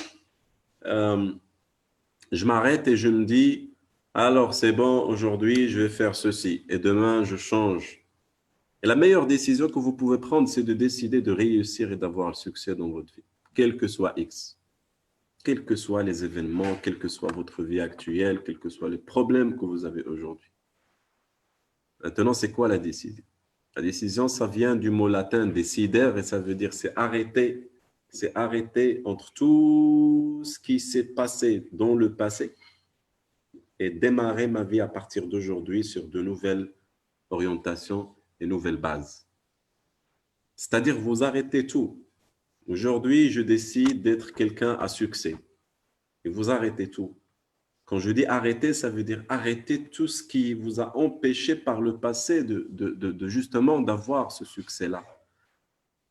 je m'arrête et je me dis, alors c'est bon, aujourd'hui, je vais faire ceci et demain, je change. Et la meilleure décision que vous pouvez prendre, c'est de décider de réussir et d'avoir le succès dans votre vie, quel que soit X, quels que soient les événements, quelle que soit votre vie actuelle, quels que soient les problèmes que vous avez aujourd'hui. Maintenant, c'est quoi la décision? La décision, ça vient du mot latin décider et ça veut dire c'est arrêter. C'est arrêter entre tout ce qui s'est passé dans le passé et démarrer ma vie à partir d'aujourd'hui sur de nouvelles orientations et nouvelles bases. C'est-à-dire vous arrêtez tout. Aujourd'hui, je décide d'être quelqu'un à succès. Et vous arrêtez tout. Quand je dis arrêter, ça veut dire arrêter tout ce qui vous a empêché par le passé de justement d'avoir ce succès-là.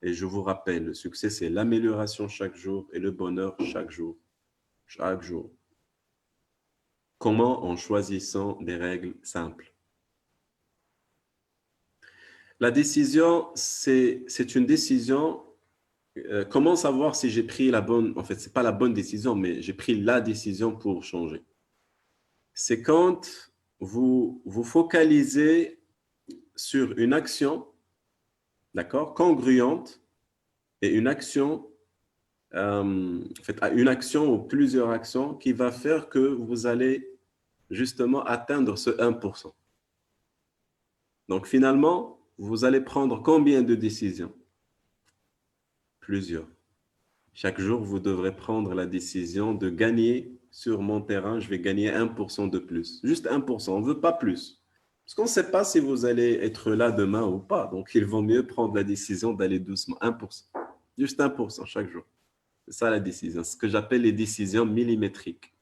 Et je vous rappelle, le succès, c'est l'amélioration chaque jour et le bonheur chaque jour. Chaque jour. Comment? En choisissant des règles simples. La décision, c'est une décision. Comment savoir si j'ai pris la bonne, en fait, ce n'est pas la bonne décision, mais j'ai pris la décision pour changer. C'est quand vous vous focalisez sur une action, d'accord, congruente et une action, en fait, une action ou plusieurs actions qui va faire que vous allez justement atteindre ce 1%. Donc finalement, vous allez prendre combien de décisions? Plusieurs. Chaque jour, vous devrez prendre la décision de gagner sur mon terrain. Je vais gagner 1% de plus. Juste 1%. On ne veut pas plus. Parce qu'on ne sait pas si vous allez être là demain ou pas. Donc, il vaut mieux prendre la décision d'aller doucement. 1%. Juste 1% chaque jour. C'est ça la décision. C'est ce que j'appelle les décisions millimétriques.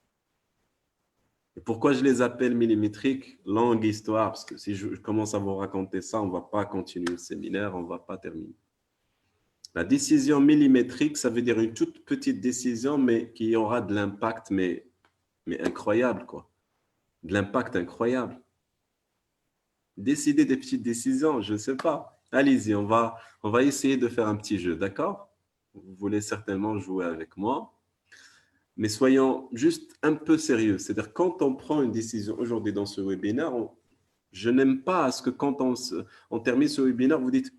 Et pourquoi je les appelle millimétriques? Longue histoire. Parce que si je commence à vous raconter ça, on ne va pas continuer le séminaire. On ne va pas terminer. La décision millimétrique, ça veut dire une toute petite décision, mais qui aura de l'impact, mais incroyable, quoi. De l'impact incroyable. Décidez des petites décisions, je ne sais pas. Allez-y, on va essayer de faire un petit jeu, d'accord? Vous voulez certainement jouer avec moi. Mais soyons juste un peu sérieux. C'est-à-dire, quand on prend une décision aujourd'hui dans ce webinaire, je n'aime pas à ce que quand on termine ce webinaire, vous dites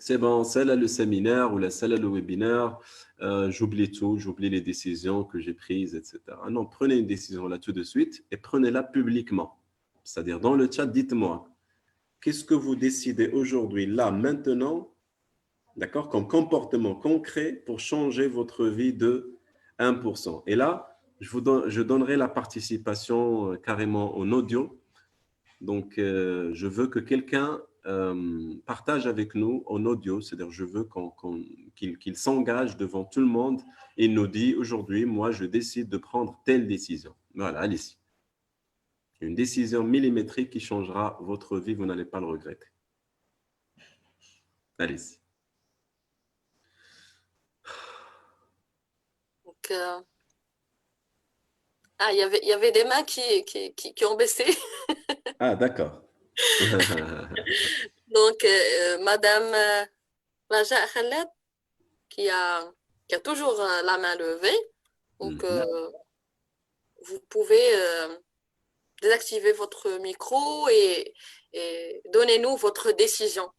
c'est bon, c'est là le séminaire ou c'est là le webinaire, j'oublie tout, j'oublie les décisions que j'ai prises, etc. Non, prenez une décision là tout de suite et prenez-la publiquement. C'est-à-dire dans le chat, dites-moi, qu'est-ce que vous décidez aujourd'hui, là, maintenant, d'accord, comme comportement concret pour changer votre vie de 1%. Et là, je donnerai la participation carrément en audio. Donc, je veux que quelqu'un partage avec nous en audio, c'est-à-dire je veux qu'il s'engage devant tout le monde et nous dit aujourd'hui, moi, je décide de prendre telle décision. Voilà, allez-y. Une décision millimétrique qui changera votre vie, vous n'allez pas le regretter. Allez-y. Donc, il y avait des mains qui ont baissé. Ah, d'accord. Donc, Madame Raja Khaled, qui a toujours la main levée. Donc, vous pouvez désactiver votre micro et donnez-nous votre décision.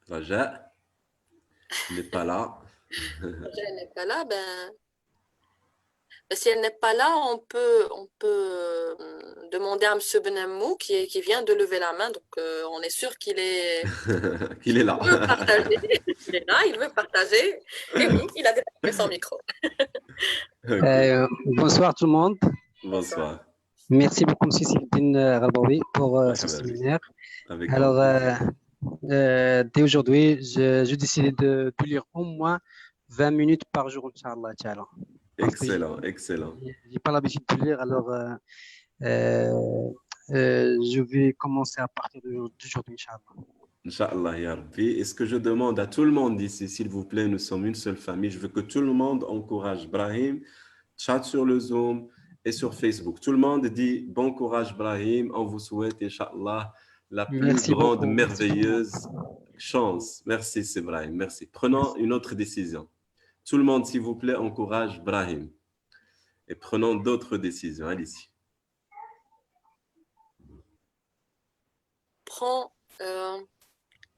Raja n'est pas là. Elle n'est pas là, si elle n'est pas là, on peut demander à M. Benamou qui vient de lever la main. Donc, on est sûr qu'il est, Qu'il est là. il veut partager. Il est là, il veut partager. Et oui, il a désactivé son micro. Okay. Bonsoir tout le monde. Bonsoir. Merci beaucoup, M. Sylvine Rabaoui, pour ce séminaire. Avec Alors, dès aujourd'hui, j'ai décidé de lire au moins 20 minutes par jour, Inch'Allah. Excellent, excellent. Je n'ai pas l'habitude de lire, alors je vais commencer à partir d'aujourd'hui, Inch'Allah. Inch'Allah, ya Rabbi. Et ce que je demande à tout le monde ici, s'il vous plaît, nous sommes une seule famille. Je veux que tout le monde encourage Brahim, chat sur le Zoom et sur Facebook. Tout le monde dit bon courage, Brahim. On vous souhaite, Inch'Allah, la plus grande, merveilleuse chance. Merci, c'est Brahim. Merci. Prenons une autre décision. Tout le monde, s'il vous plaît, encourage Brahim. Et prenons d'autres décisions. Allez-y. Prends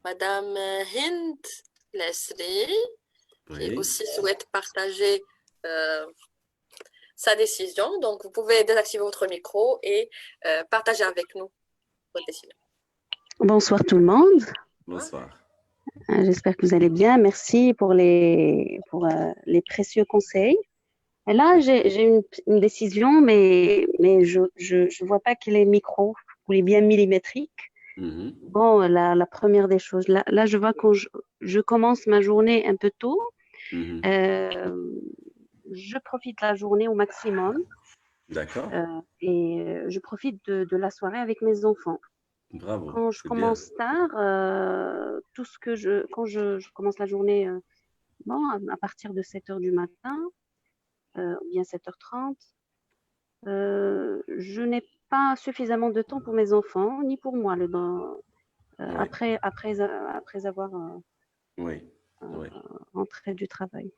Madame Hind Leslie, qui aussi souhaite partager sa décision. Donc, vous pouvez désactiver votre micro et partager avec nous votre décision. Bonsoir tout le monde. Bonsoir. J'espère que vous allez bien. Merci pour les précieux conseils. Et là, j'ai une décision, mais je vois pas qu'il est micro ou il est bien millimétrique. Bon, la première des choses, là je vois quand je commence ma journée un peu tôt, je profite de la journée au maximum. D'accord. Et je profite de la soirée avec mes enfants. Bravo. Quand je commence tard, quand je commence la journée, à partir de 7h du matin, ou bien 7h30, je n'ai pas suffisamment de temps pour mes enfants, ni pour moi, après avoir rentré du travail.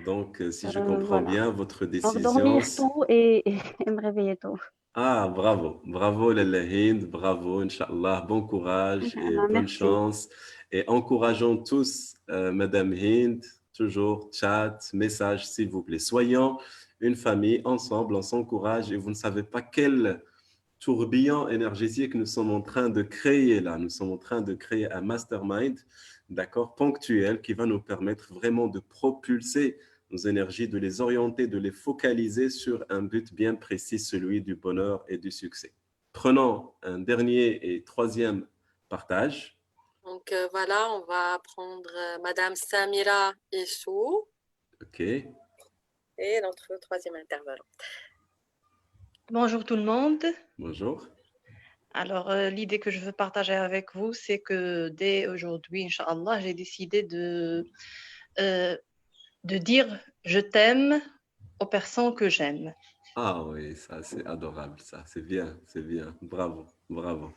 Donc, si je comprends bien, votre décision… dormir tôt et me réveiller tôt. Ah, bravo. Bravo, Lalla Hind. Bravo, Inch'Allah. Bon courage et bonne chance. Et encourageons tous Madame Hind, toujours chat, message, s'il vous plaît. Soyons une famille ensemble, on s'encourage et vous ne savez pas quel tourbillon énergétique nous sommes en train de créer là. Nous sommes en train de créer un mastermind, d'accord, ponctuel qui va nous permettre vraiment de propulser nos énergies, de les orienter, de les focaliser sur un but bien précis, celui du bonheur et du succès. Prenons un dernier et troisième partage. Donc voilà, on va prendre Madame Samira Issou. OK. Et notre troisième intervenant. Bonjour tout le monde. Bonjour. Alors, l'idée que je veux partager avec vous, c'est que dès aujourd'hui, Inch'Allah, j'ai décidé de dire « je t'aime » aux personnes que j'aime. Ah oui, ça c'est adorable, ça. C'est bien, c'est bien. Bravo, bravo.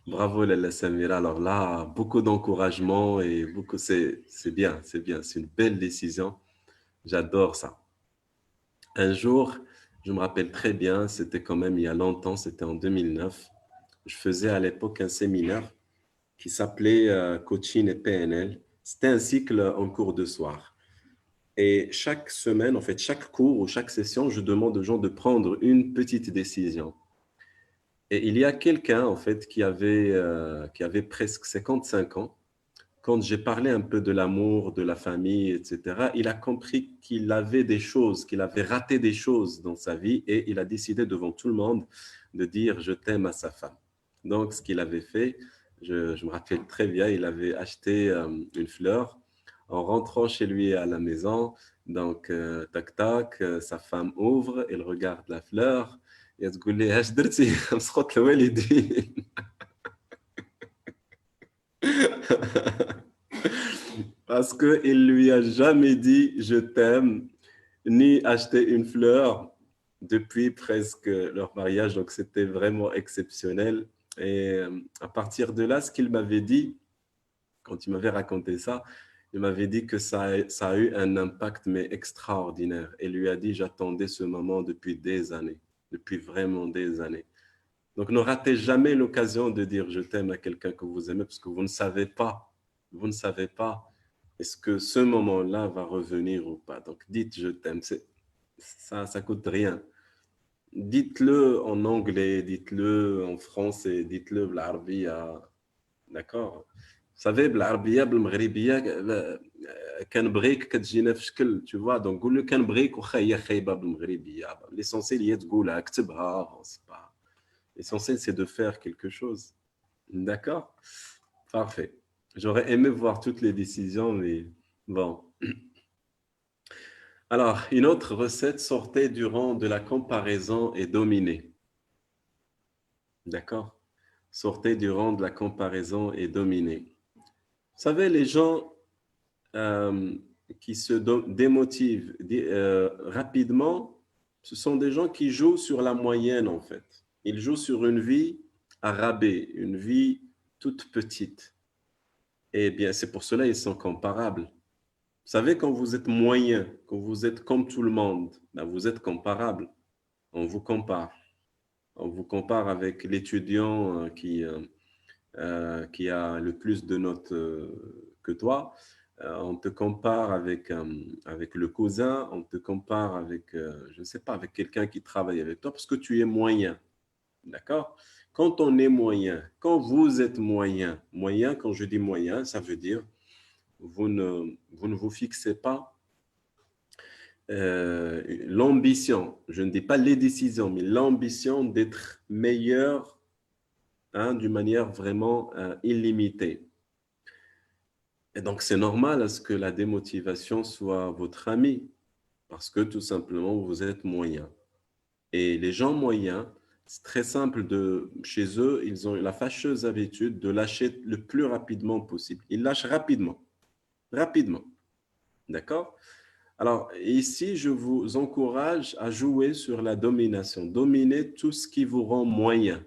Bravo, Lalla Samira. Alors là, beaucoup d'encouragement et beaucoup, c'est bien, c'est bien. C'est une belle décision. J'adore ça. Un jour, je me rappelle très bien, c'était quand même il y a longtemps, c'était en 2009. Je faisais à l'époque un séminaire qui s'appelait Coaching et PNL. C'était un cycle en cours de soir. Et chaque semaine, en fait, chaque cours ou chaque session, je demande aux gens de prendre une petite décision. Et il y a quelqu'un, en fait, qui avait presque 55 ans. Quand j'ai parlé un peu de l'amour, de la famille, etc., il a compris qu'il avait des choses, qu'il avait raté des choses dans sa vie et il a décidé devant tout le monde de dire « je t'aime » à sa femme. Donc, ce qu'il avait fait, je me rappelle très bien, il avait acheté une fleur en rentrant chez lui à la maison. Donc, tac, tac, sa femme ouvre, elle regarde la fleur et elle dit « اش درتي مسخوط الوالدين » Parce qu'il lui a jamais dit je t'aime, ni acheté une fleur depuis presque leur mariage. Donc, c'était vraiment exceptionnel. Et à partir de là, ce qu'il m'avait dit, quand il m'avait raconté ça, il m'avait dit que ça a eu un impact, mais extraordinaire. Et lui a dit, j'attendais ce moment depuis des années, depuis vraiment des années. Donc, ne ratez jamais l'occasion de dire je t'aime à quelqu'un que vous aimez, parce que vous ne savez pas est-ce que ce moment-là va revenir ou pas. Donc, dites je t'aime. Ça coûte rien. Dites-le en anglais, dites-le en français, dites-le en arabia. D'accord? Vous savez, بالعربية بالمغربية كنبغيك كتجينا في شكل, tu vois, donc قول له كنبغيك واخا هي خايبة بالمغربية. L'essentiel هي تقولها, اكتبها, c'est pas. L'essentiel, c'est de faire quelque chose. D'accord? Parfait. J'aurais aimé voir toutes les décisions, mais bon. Alors, une autre recette, sortez du rang de la comparaison et dominez. D'accord? Sortez du rang de la comparaison et dominez. Vous savez, les gens qui se démotivent rapidement, ce sont des gens qui jouent sur la moyenne, en fait. Ils jouent sur une vie à rabais, une vie toute petite. Et bien, c'est pour cela qu'ils sont comparables. Vous savez, quand vous êtes moyen, quand vous êtes comme tout le monde, ben vous êtes comparable. On vous compare. On vous compare avec l'étudiant qui a le plus de notes que toi. On te compare avec le cousin, on te compare avec, je ne sais pas, avec quelqu'un qui travaille avec toi parce que tu es moyen. D'accord? Quand on est moyen, quand vous êtes moyen, quand je dis moyen, ça veut dire vous ne vous fixez pas l'ambition, je ne dis pas les décisions, mais l'ambition d'être meilleur d'une manière vraiment illimitée. Et donc, c'est normal à ce que la démotivation soit votre ami, parce que tout simplement, vous êtes moyen. Et les gens moyens, c'est très simple, chez eux, ils ont la fâcheuse habitude de lâcher le plus rapidement possible. Ils lâchent rapidement. D'accord? Alors, ici, je vous encourage à jouer sur la domination. Dominez tout ce qui vous rend moyen.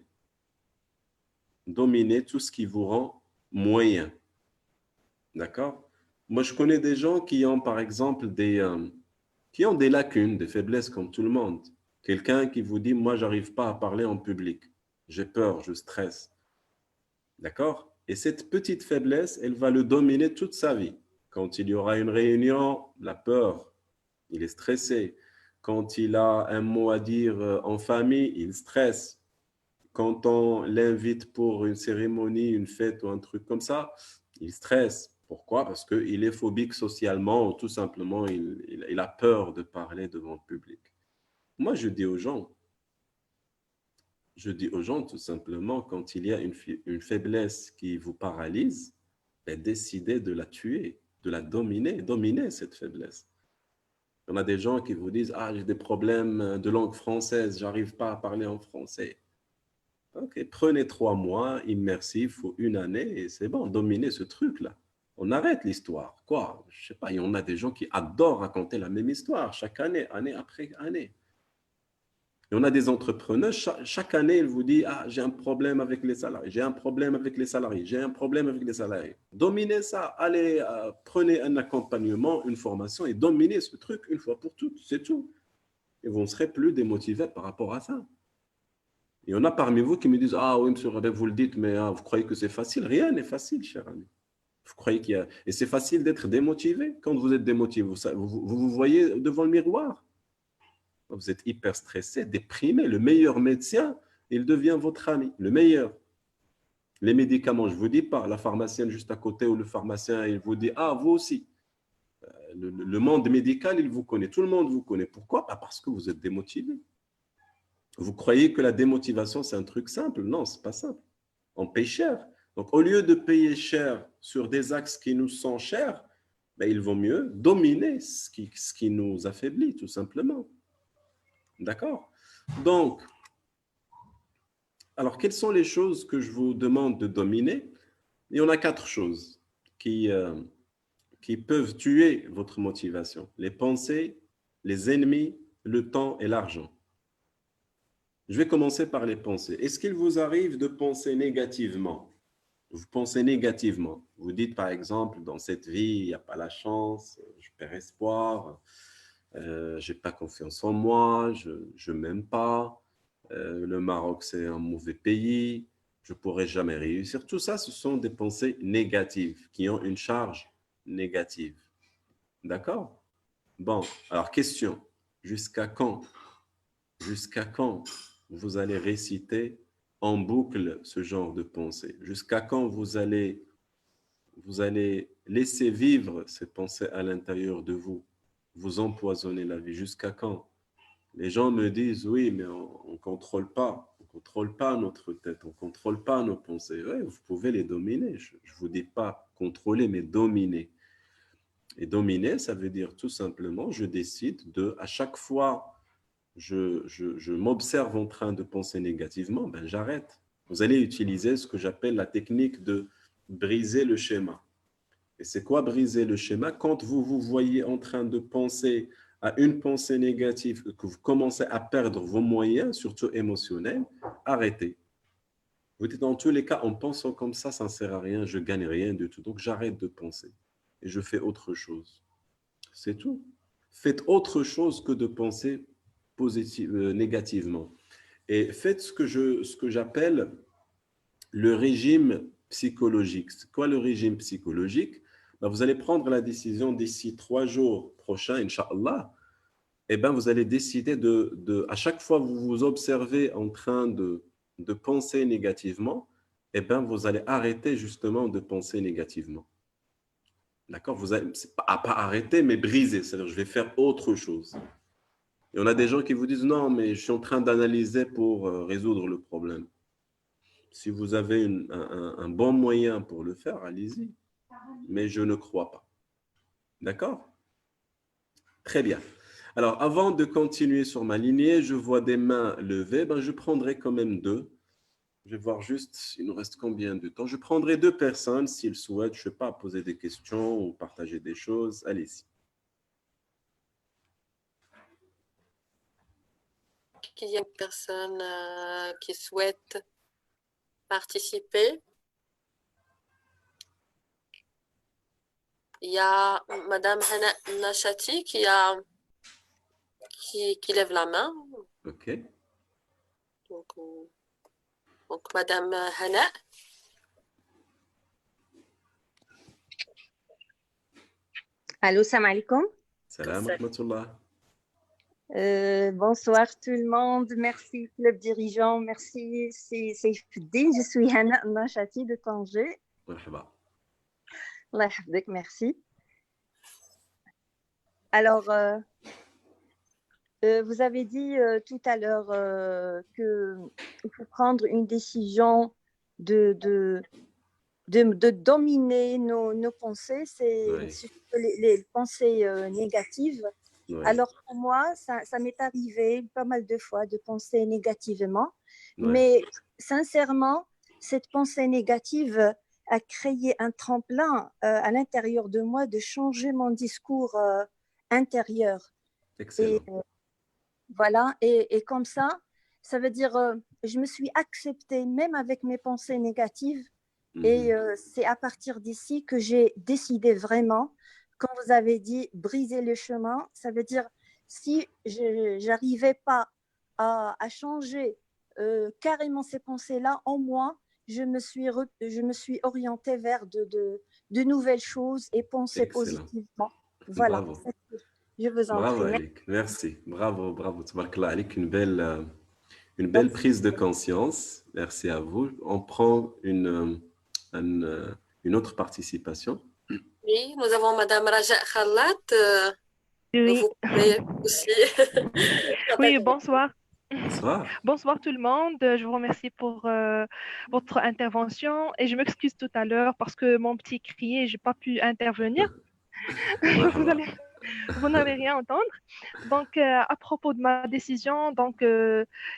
Dominez tout ce qui vous rend moyen. D'accord? Moi, je connais des gens qui ont, par exemple, qui ont des lacunes, des faiblesses comme tout le monde. Quelqu'un qui vous dit, moi, j'arrive pas à parler en public. J'ai peur, je stresse. D'accord? Et cette petite faiblesse, elle va le dominer toute sa vie. Quand il y aura une réunion, la peur, il est stressé. Quand il a un mot à dire en famille, il stresse. Quand on l'invite pour une cérémonie, une fête ou un truc comme ça, il stresse. Pourquoi? Parce qu'il est phobique socialement ou tout simplement, il a peur de parler devant le public. Moi, je dis aux gens tout simplement, quand il y a une faiblesse qui vous paralyse, décidez de la tuer, de la dominer cette faiblesse. Il y en a des gens qui vous disent « Ah, j'ai des problèmes de langue française, j'arrive pas à parler en français. » Ok, prenez 3 mois, immersif, ou 1 année, et c'est bon, dominez ce truc-là. On arrête l'histoire. Quoi? Je sais pas, il y en a des gens qui adorent raconter la même histoire, chaque année, année après année. Et on a des entrepreneurs, chaque année, ils vous disent « Ah, j'ai un problème avec les salariés, j'ai un problème avec les salariés, j'ai un problème avec les salariés. » Dominez ça, allez, prenez un accompagnement, une formation et dominez ce truc une fois pour toutes, c'est tout. Et vous ne serez plus démotivé par rapport à ça. Il y en a parmi vous qui me disent « Ah oui, monsieur Rabek, vous le dites, mais vous croyez que c'est facile ?» Rien n'est facile, cher ami. Vous croyez qu'il y a... Et c'est facile d'être démotivé. Quand vous êtes démotivé, vous voyez devant le miroir. Vous êtes hyper stressé, déprimé. Le meilleur médecin, il devient votre ami, le meilleur. Les médicaments, je ne vous dis pas, la pharmacienne juste à côté ou le pharmacien, il vous dit, ah, vous aussi. Le monde médical, il vous connaît, tout le monde vous connaît. Pourquoi? Parce que vous êtes démotivé. Vous croyez que la démotivation, c'est un truc simple? Non, ce n'est pas simple. On paye cher. Donc, au lieu de payer cher sur des axes qui nous sont chers, ben, il vaut mieux dominer ce qui nous affaiblit, tout simplement. D'accord? Donc, alors, quelles sont les choses que je vous demande de dominer? Il y en a 4 choses qui peuvent tuer votre motivation. Les pensées, les ennemis, le temps et l'argent. Je vais commencer par les pensées. Est-ce qu'il vous arrive de penser négativement? Vous pensez négativement. Vous dites par exemple, dans cette vie, il n'y a pas la chance, je perds espoir, je n'ai pas confiance en moi, je ne m'aime pas, le Maroc c'est un mauvais pays, je ne pourrai jamais réussir. Tout ça, ce sont des pensées négatives qui ont une charge négative. D'accord? Bon, alors question, jusqu'à quand vous allez réciter en boucle ce genre de pensée? Jusqu'à quand vous allez laisser vivre ces pensées à l'intérieur de vous, vous empoisonner la vie? Jusqu'à quand? Les gens me disent, oui, mais on ne contrôle pas. On ne contrôle pas notre tête, on ne contrôle pas nos pensées. Oui, vous pouvez les dominer. Je ne vous dis pas contrôler, mais dominer. Et dominer, ça veut dire tout simplement, je décide de, à chaque fois, je m'observe en train de penser négativement, ben j'arrête. Vous allez utiliser ce que j'appelle la technique de briser le schéma. Et c'est quoi briser le schéma? Quand vous vous voyez en train de penser à une pensée négative, que vous commencez à perdre vos moyens, surtout émotionnels, arrêtez. Vous dites, dans tous les cas, en pensant comme ça ne sert à rien, je ne gagne rien du tout. Donc, j'arrête de penser et je fais autre chose. C'est tout. Faites autre chose que de penser négativement. Et faites ce que j'appelle le régime psychologique. C'est quoi le régime psychologique? Ben, vous allez prendre la décision d'ici 3 jours prochains, Inch'Allah. Et ben, vous allez décider à chaque fois que vous vous observez en train de penser négativement, et ben, vous allez arrêter justement de penser négativement. D'accord? Vous allez, pas arrêter, mais briser. C'est-à-dire, je vais faire autre chose. Il y en a des gens qui vous disent, non, mais je suis en train d'analyser pour résoudre le problème. Si vous avez un bon moyen pour le faire, allez-y. Mais je ne crois pas. D'accord? Très bien. Alors, avant de continuer sur ma lignée, je vois des mains levées. Ben, je prendrai quand même 2. Je vais voir juste, il nous reste combien de temps. Je prendrai 2 personnes s'ils souhaitent, je ne sais pas, poser des questions ou partager des choses. Allez-y. Qu'il y a une personne qui souhaite participer. Il y a Madame Hana Nachati qui lève la main. OK. Donc Madame Hana. Allô, salam alaikum. Salam rahmatullah. Bonsoir tout le monde. Merci, club dirigeant. Merci, c'est Seyfeddine. Je suis Hana Nachati de Tanger. Marhaba. Allah yahfadek, merci. Alors, vous avez dit tout à l'heure qu'il faut prendre une décision de dominer nos pensées, c'est les pensées négatives. Oui. Alors pour moi, ça m'est arrivé pas mal de fois de penser négativement, Oui. mais sincèrement, cette pensée négative a créé un tremplin à l'intérieur de moi de changer mon discours intérieur. Excellent. Et voilà, et comme ça veut dire je me suis acceptée même avec mes pensées négatives. Et c'est à partir d'ici que j'ai décidé vraiment, quand vous avez dit briser le chemin, ça veut dire si je n'arrivais pas à changer carrément ces pensées-là en moi, je me suis orientée vers de nouvelles choses et penser Excellent. positivement. Voilà, Bravo. je vous en Bravo, prie. Alik. Merci. Bravo, bravo. Tabarakallah Alik. Une belle prise de conscience. Merci à vous. On prend une autre participation. Oui, nous avons Madame Raja Khalat. Oui, Vous pouvez aussi. oui, bonsoir. Bonsoir. Bonsoir tout le monde. Je vous remercie pour votre intervention et je m'excuse tout à l'heure parce que mon petit criait, j'ai pas pu intervenir. Vous allez, vous n'allez rien entendre. Donc, à propos de ma décision, donc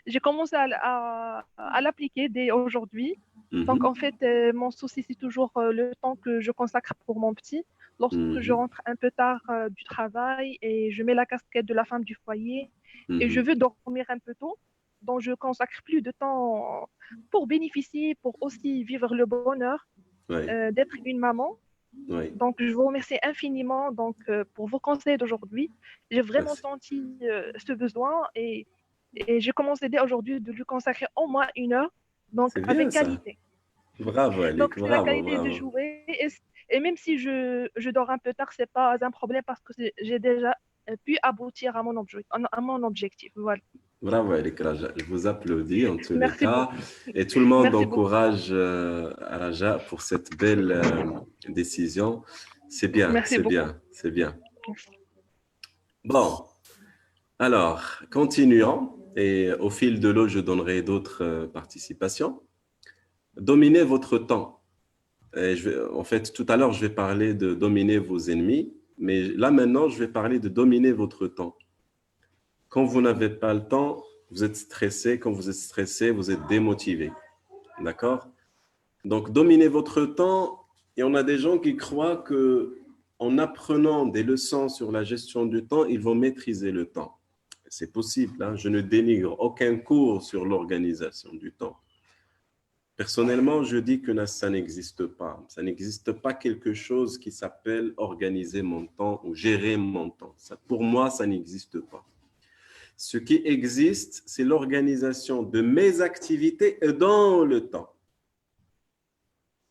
j'ai commencé à l'appliquer dès aujourd'hui. Donc, en fait, mon souci, c'est toujours le temps que je consacre pour mon petit. Lorsque je rentre un peu tard du travail et je mets la casquette de la femme du foyer et je veux dormir un peu tôt, donc je consacre plus de temps pour bénéficier, pour aussi vivre le bonheur d'être une maman. Oui. Donc, je vous remercie infiniment donc, pour vos conseils d'aujourd'hui. J'ai vraiment senti ce besoin et j'ai commencé dès aujourd'hui de lui consacrer au moins 1 heure, donc C'est bien avec ça. qualité. Bravo, Alik. Donc, c'est la Bravo, qualité de bravo. jouer. Et même si je dors un peu tard, ce n'est pas un problème parce que j'ai déjà pu aboutir à mon objectif. Voilà. Bravo, Alik Raja. Je vous applaudis en tous les Merci cas. beaucoup. Et tout le monde Merci beaucoup. encourage Raja pour cette belle décision. C'est bien, Merci c'est beaucoup. bien, c'est bien. Bon, alors, continuons. Et au fil de l'eau, je donnerai d'autres participations. Dominez votre temps. Et en fait, tout à l'heure, je vais parler de dominer vos ennemis. Mais là, maintenant, je vais parler de dominer votre temps. Quand vous n'avez pas le temps, vous êtes stressé. Quand vous êtes stressé, vous êtes démotivé. D'accord? Donc, dominez votre temps. Et on a des gens qui croient qu'en apprenant des leçons sur la gestion du temps, ils vont maîtriser le temps. C'est possible. Hein? Je ne dénigre aucun cours sur l'organisation du temps. Personnellement, je dis que ça n'existe pas. Ça n'existe pas quelque chose qui s'appelle organiser mon temps ou gérer mon temps. Ça, pour moi, ça n'existe pas. Ce qui existe, c'est l'organisation de mes activités dans le temps.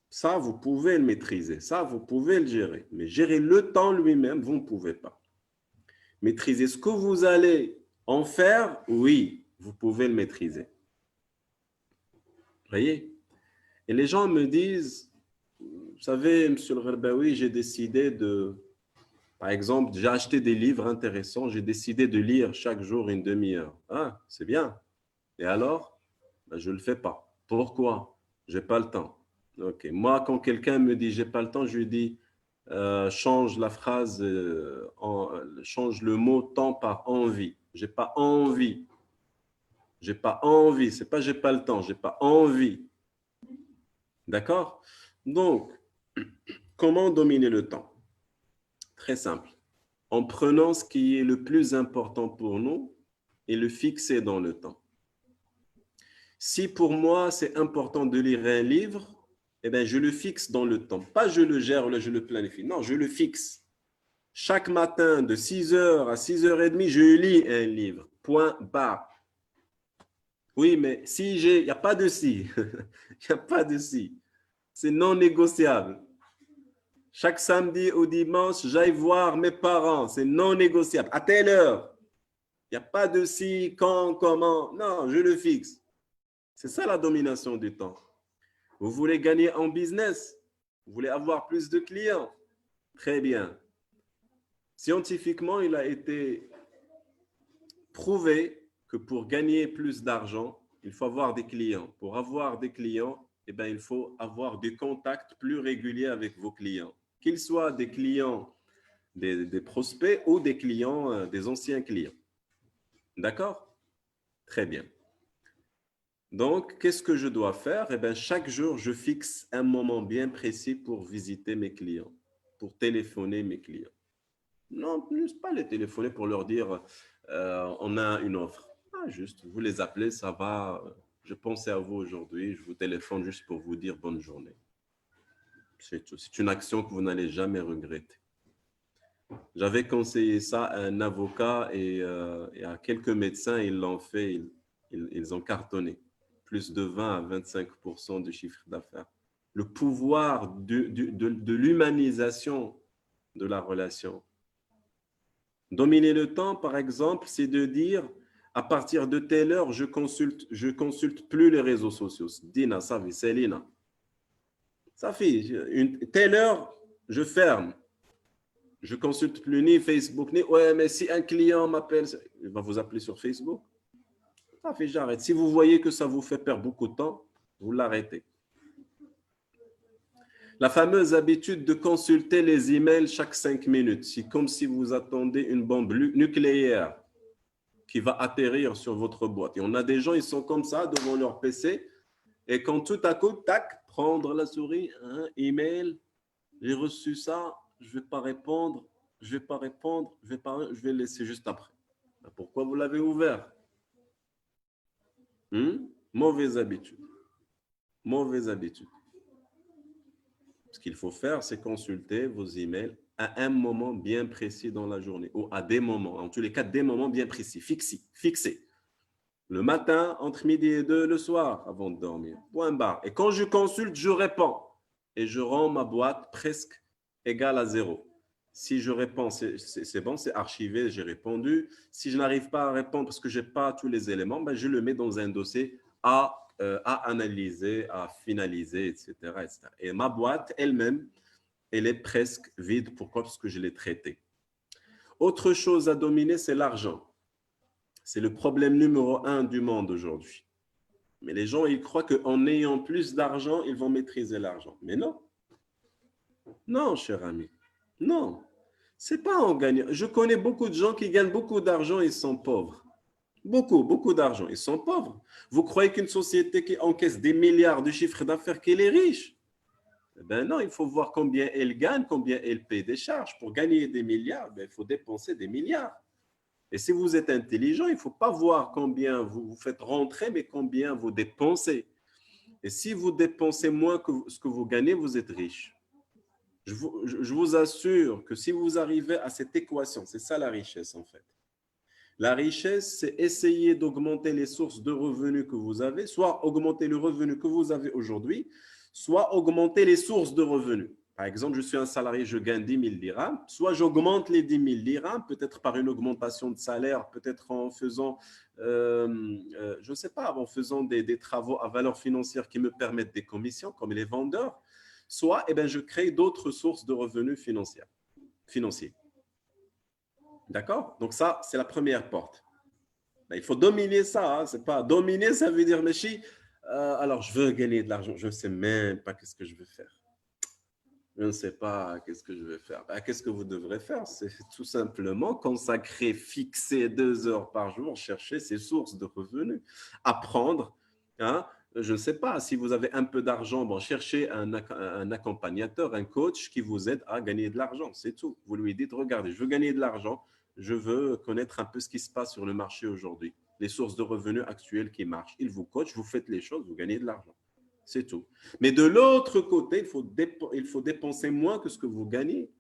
Ça, vous pouvez le maîtriser. Ça, vous pouvez le gérer. Mais gérer le temps lui-même, vous ne pouvez pas. Maîtriser ce que vous allez en faire, oui, vous pouvez le maîtriser. Vous voyez? Et les gens me disent, vous savez, monsieur le Gherbaoui, j'ai décidé par exemple, j'ai acheté des livres intéressants, j'ai décidé de lire chaque jour une demi-heure. Ah, c'est bien. Et alors? Ben, je ne le fais pas. Pourquoi? Je n'ai pas le temps. Ok. Moi, quand quelqu'un me dit, j'ai pas le temps, je lui dis, change la phrase, change le mot temps par envie. J'ai pas envie. J'ai pas envie. C'est pas j'ai pas le temps, j'ai pas envie. D'accord? Donc, comment dominer le temps? Très simple. En prenant ce qui est le plus important pour nous et le fixer dans le temps. Si pour moi, c'est important de lire un livre, eh bien, je le fixe dans le temps. Pas je le gère, je le planifie. Non, je le fixe. Chaque matin, de 6h à 6h30, je lis un livre. Point barre. Oui, mais si il n'y a pas de si. Il n'y a pas de si. C'est non négociable. Chaque samedi ou dimanche, j'aille voir mes parents. C'est non négociable. À telle heure. Il n'y a pas de si, quand, comment. Non, je le fixe. C'est ça la domination du temps. Vous voulez gagner en business? Vous voulez avoir plus de clients? Très bien. Scientifiquement, il a été prouvé que pour gagner plus d'argent, il faut avoir des clients. Pour avoir des clients, eh bien, il faut avoir des contacts plus réguliers avec vos clients. Qu'ils soient des clients, des prospects ou des clients, des anciens clients. D'accord? Très bien. Donc, qu'est-ce que je dois faire? Eh bien, chaque jour, je fixe un moment bien précis pour visiter mes clients, pour téléphoner mes clients. Non, plus pas les téléphoner pour leur dire on a une offre. Ah, juste, vous les appelez, ça va. Je pensais à vous aujourd'hui, je vous téléphone juste pour vous dire bonne journée. C'est tout. C'est une action que vous n'allez jamais regretter. J'avais conseillé ça à un avocat et à quelques médecins, ils l'ont fait, ils ont cartonné. Plus de 20 à 25% du chiffre d'affaires. le pouvoir de l'humanisation de la relation. Dominer le temps, par exemple, c'est de dire à partir de telle heure, je consulte plus les réseaux sociaux. Dina, ça fait, Célina. Ça fait, telle heure, je ferme. Je consulte plus ni Facebook, ni... Ouais, mais si un client m'appelle, il va vous appeler sur Facebook. Ça fait, j'arrête. Si vous voyez que ça vous fait perdre beaucoup de temps, vous l'arrêtez. La fameuse habitude de consulter les emails chaque 5 minutes. C'est comme si vous attendez une bombe nucléaire qui va atterrir sur votre boîte. Et on a des gens, ils sont comme ça devant leur PC. Et quand tout à coup, tac, prendre la souris, email, j'ai reçu ça, je ne vais pas répondre, je vais le laisser juste après. Pourquoi vous l'avez ouvert? Mauvaise habitude. Mauvaise habitude. Ce qu'il faut faire, c'est consulter vos emails à un moment bien précis dans la journée ou à des moments, en tous les cas, des moments bien précis, fixés. Le matin, entre midi et 2, le soir, avant de dormir. Point barre. Et quand je consulte, je réponds. Et je rends ma boîte presque égale à 0. Si je réponds, c'est bon, c'est archivé, j'ai répondu. Si je n'arrive pas à répondre parce que je n'ai pas tous les éléments, ben je le mets dans un dossier à analyser, à finaliser, etc., etc. Et ma boîte elle-même, elle est presque vide. Pourquoi? Parce que je l'ai traitée. Autre chose à dominer, c'est l'argent. C'est le problème numéro 1 du monde aujourd'hui. Mais les gens, ils croient qu'en ayant plus d'argent, ils vont maîtriser l'argent. Mais non. Non, cher ami. Non. C'est pas en gagnant. Je connais beaucoup de gens qui gagnent beaucoup d'argent et ils sont pauvres. Beaucoup d'argent. Ils sont pauvres. Vous croyez qu'une société qui encaisse des milliards de chiffre d'affaires, qu'elle est riche? Eh bien non, il faut voir combien elle gagne, combien elle paie des charges. Pour gagner des milliards, il faut dépenser des milliards. Et si vous êtes intelligent, il ne faut pas voir combien vous faites rentrer, mais combien vous dépensez. Et si vous dépensez moins que ce que vous gagnez, vous êtes riche. Je vous assure que si vous arrivez à cette équation, c'est ça la richesse en fait. La richesse, c'est essayer d'augmenter les sources de revenus que vous avez, soit augmenter le revenu que vous avez aujourd'hui, soit augmenter les sources de revenus. Par exemple, je suis un salarié, je gagne 10 000 dirhams, soit j'augmente les 10 000 dirhams, peut-être par une augmentation de salaire, peut-être en faisant, je ne sais pas, en faisant des travaux à valeur financière qui me permettent des commissions, comme les vendeurs, soit je crée d'autres sources de revenus financiers. D'accord? Donc ça, c'est la première porte. Il faut dominer ça. C'est pas dominer, ça veut dire, Mechi, alors je veux gagner de l'argent, je ne sais même pas qu'est-ce que je veux faire. Je ne sais pas qu'est-ce que je vais faire. Qu'est-ce que vous devrez faire? C'est tout simplement consacrer, fixer 2 heures par jour, chercher ces sources de revenus, apprendre. Je ne sais pas, si vous avez un peu d'argent, cherchez un accompagnateur, un coach qui vous aide à gagner de l'argent. C'est tout. Vous lui dites, regardez, je veux gagner de l'argent, je veux connaître un peu ce qui se passe sur le marché aujourd'hui, les sources de revenus actuelles qui marchent. Il vous coach, vous faites les choses, vous gagnez de l'argent. C'est tout. Mais de l'autre côté, il faut dépenser moins que ce que vous gagnez.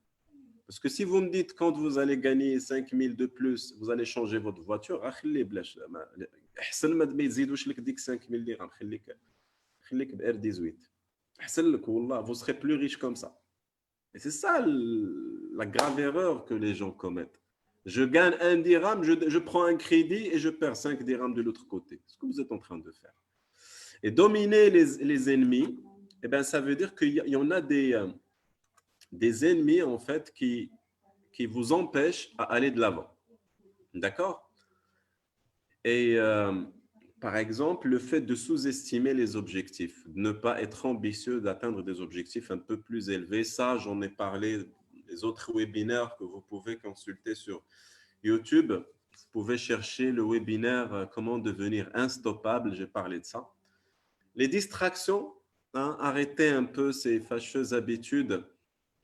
Parce que si vous me dites, quand vous allez gagner 5 000 de plus, vous allez changer votre voiture, vous serez plus riche comme ça. Et c'est ça la grave erreur que les gens commettent. Je gagne 1 dirham, je prends un crédit et je perds 5 dirhams de l'autre côté. C'est ce que vous êtes en train de faire. Et dominer les ennemis, ça veut dire qu'il y en a des ennemis en fait qui vous empêchent à aller de l'avant. D'accord? Et par exemple, le fait de sous-estimer les objectifs, de ne pas être ambitieux, d'atteindre des objectifs un peu plus élevés, ça j'en ai parlé des autres webinaires que vous pouvez consulter sur YouTube. Vous pouvez chercher le webinaire « Comment devenir instoppable », j'ai parlé de ça. Les distractions, arrêtez un peu ces fâcheuses habitudes,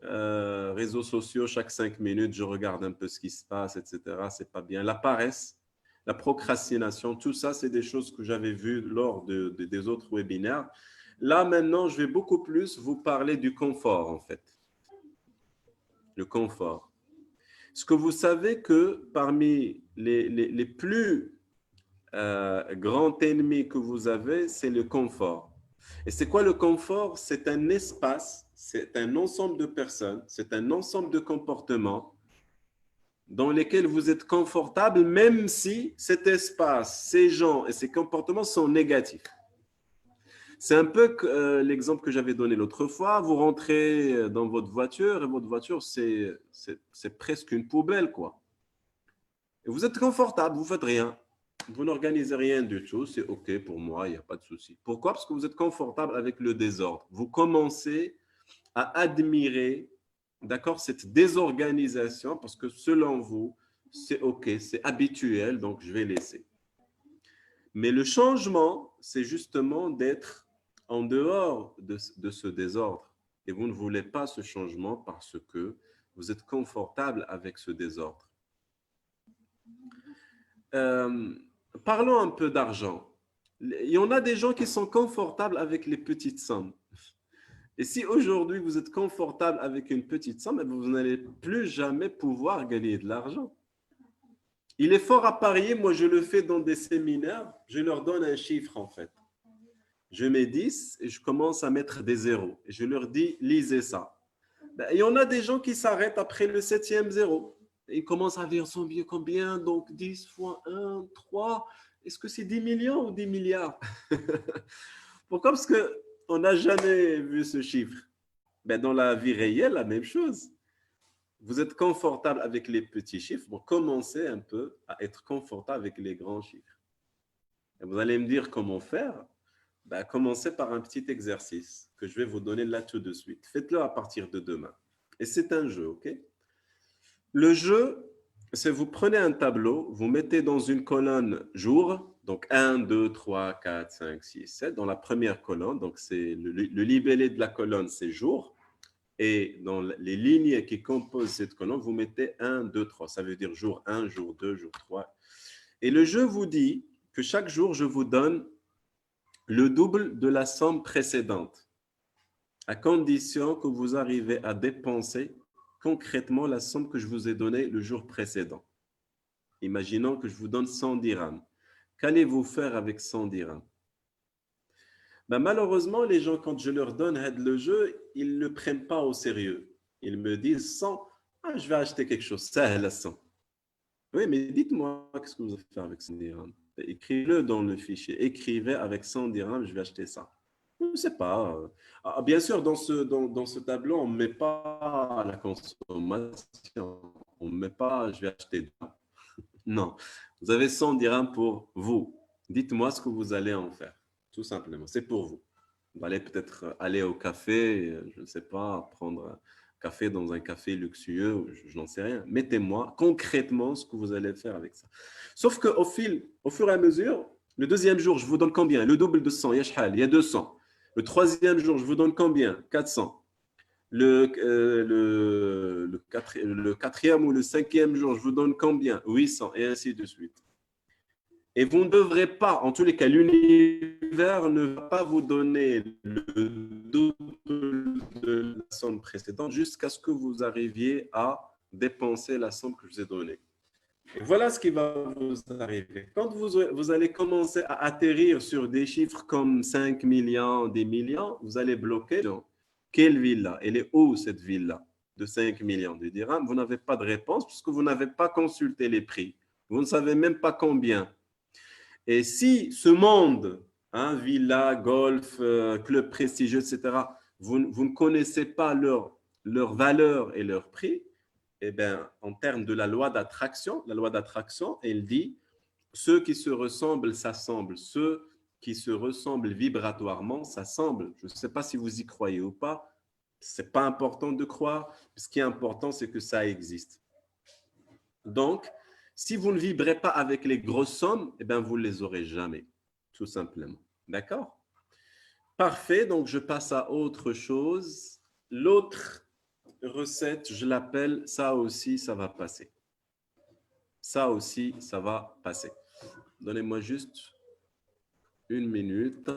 réseaux sociaux, chaque 5 minutes, je regarde un peu ce qui se passe, etc. C'est pas bien. La paresse, la procrastination, tout ça, c'est des choses que j'avais vues lors des autres webinaires. Là, maintenant, je vais beaucoup plus vous parler du confort, en fait. Le confort. Est-ce que vous savez que parmi les plus grand ennemi que vous avez, c'est le confort. Et c'est quoi le confort? C'est un espace, c'est un ensemble de personnes, c'est un ensemble de comportements dans lesquels vous êtes confortable, même si cet espace, ces gens et ces comportements sont négatifs. C'est un peu l'exemple que j'avais donné l'autre fois. Vous rentrez dans votre voiture et votre voiture, c'est presque une poubelle, quoi. Et vous êtes confortable, vous ne faites rien. Vous n'organisez rien du tout, c'est OK pour moi, il n'y a pas de souci. Pourquoi? Parce que vous êtes confortable avec le désordre. Vous commencez à admirer, d'accord, cette désorganisation parce que selon vous, c'est OK, c'est habituel, donc je vais laisser. Mais le changement, c'est justement d'être en dehors de ce désordre. Et vous ne voulez pas ce changement parce que vous êtes confortable avec ce désordre. Parlons un peu d'argent. Il y en a des gens qui sont confortables avec les petites sommes. Et si aujourd'hui vous êtes confortable avec une petite somme, vous n'allez plus jamais pouvoir gagner de l'argent. Il est fort à parier, moi je le fais dans des séminaires, je leur donne un chiffre en fait. Je mets 10 et je commence à mettre des zéros. Et je leur dis, lisez ça. Il y en a des gens qui s'arrêtent après le 7e zéro. Ils commencent à dire son billet combien, donc 10 fois 1, 3. Est-ce que c'est 10 millions ou 10 milliards? Pourquoi? Parce qu'on n'a jamais vu ce chiffre. Dans la vie réelle, la même chose. Vous êtes confortable avec les petits chiffres, bon, commencez un peu à être confortable avec les grands chiffres. Et vous allez me dire comment faire? Commencez par un petit exercice que je vais vous donner là tout de suite. Faites-le à partir de demain. Et c'est un jeu, OK? Le jeu, c'est vous prenez un tableau, vous mettez dans une colonne jour, donc 1, 2, 3, 4, 5, 6, 7. Dans la première colonne, donc c'est le libellé de la colonne, c'est jour. Et dans les lignes qui composent cette colonne, vous mettez 1, 2, 3. Ça veut dire jour 1, jour 2, jour 3. Et le jeu vous dit que chaque jour, je vous donne le double de la somme précédente, à condition que vous arrivez à dépenser concrètement la somme que je vous ai donnée le jour précédent. Imaginons que je vous donne 100 dirhams. Qu'allez-vous faire avec 100 dirhams? Malheureusement, les gens, quand je leur donne le jeu, ils ne le prennent pas au sérieux. Ils me disent 100, je vais acheter quelque chose, ça, à 100. Oui, mais dites-moi, qu'est-ce que vous allez faire avec 100 dirhams? Écrivez-le dans le fichier. Écrivez avec 100 dirhams, je vais acheter ça. Je ne sais pas. Bien sûr, dans ce tableau, on ne met pas la consommation. On ne met pas, je vais acheter. Non. Vous avez 100 dirhams pour vous. Dites-moi ce que vous allez en faire. Tout simplement. C'est pour vous. Vous allez peut-être aller au café, je ne sais pas, prendre un café dans un café luxueux, je n'en sais rien. Mettez-moi concrètement ce que vous allez faire avec ça. Sauf qu'au fur et à mesure, le deuxième jour, je vous donne combien? Le double de 100, il y a 200. Le troisième jour, je vous donne combien? 400. Le quatrième ou le cinquième jour, je vous donne combien? 800, et ainsi de suite. Et vous ne devrez pas, en tous les cas, l'univers ne va pas vous donner le double de la somme précédente jusqu'à ce que vous arriviez à dépenser la somme que je vous ai donnée. Et voilà ce qui va vous arriver. Quand vous allez commencer à atterrir sur des chiffres comme 5 millions, 10 millions, vous allez bloquer. Donc, quelle ville-là? Elle est où cette ville-là de 5 millions de dirhams? Vous n'avez pas de réponse puisque vous n'avez pas consulté les prix. Vous ne savez même pas combien. Et si ce monde, villa, golf, club prestigieux, etc., vous ne connaissez pas leur valeur et leur prix, eh bien, en termes de la loi d'attraction, elle dit ceux qui se ressemblent s'assemblent, ceux qui se ressemblent vibratoirement s'assemblent. Je ne sais pas si vous y croyez ou pas, ce n'est pas important de croire, ce qui est important, c'est que ça existe. Donc, si vous ne vibrez pas avec les grosses sommes, eh bien, vous ne les aurez jamais, tout simplement. D'accord? Parfait, donc je passe à autre chose. L'autre recette, je l'appelle « ça aussi, ça va passer ». Ça aussi, ça va passer. Donnez-moi juste une minute.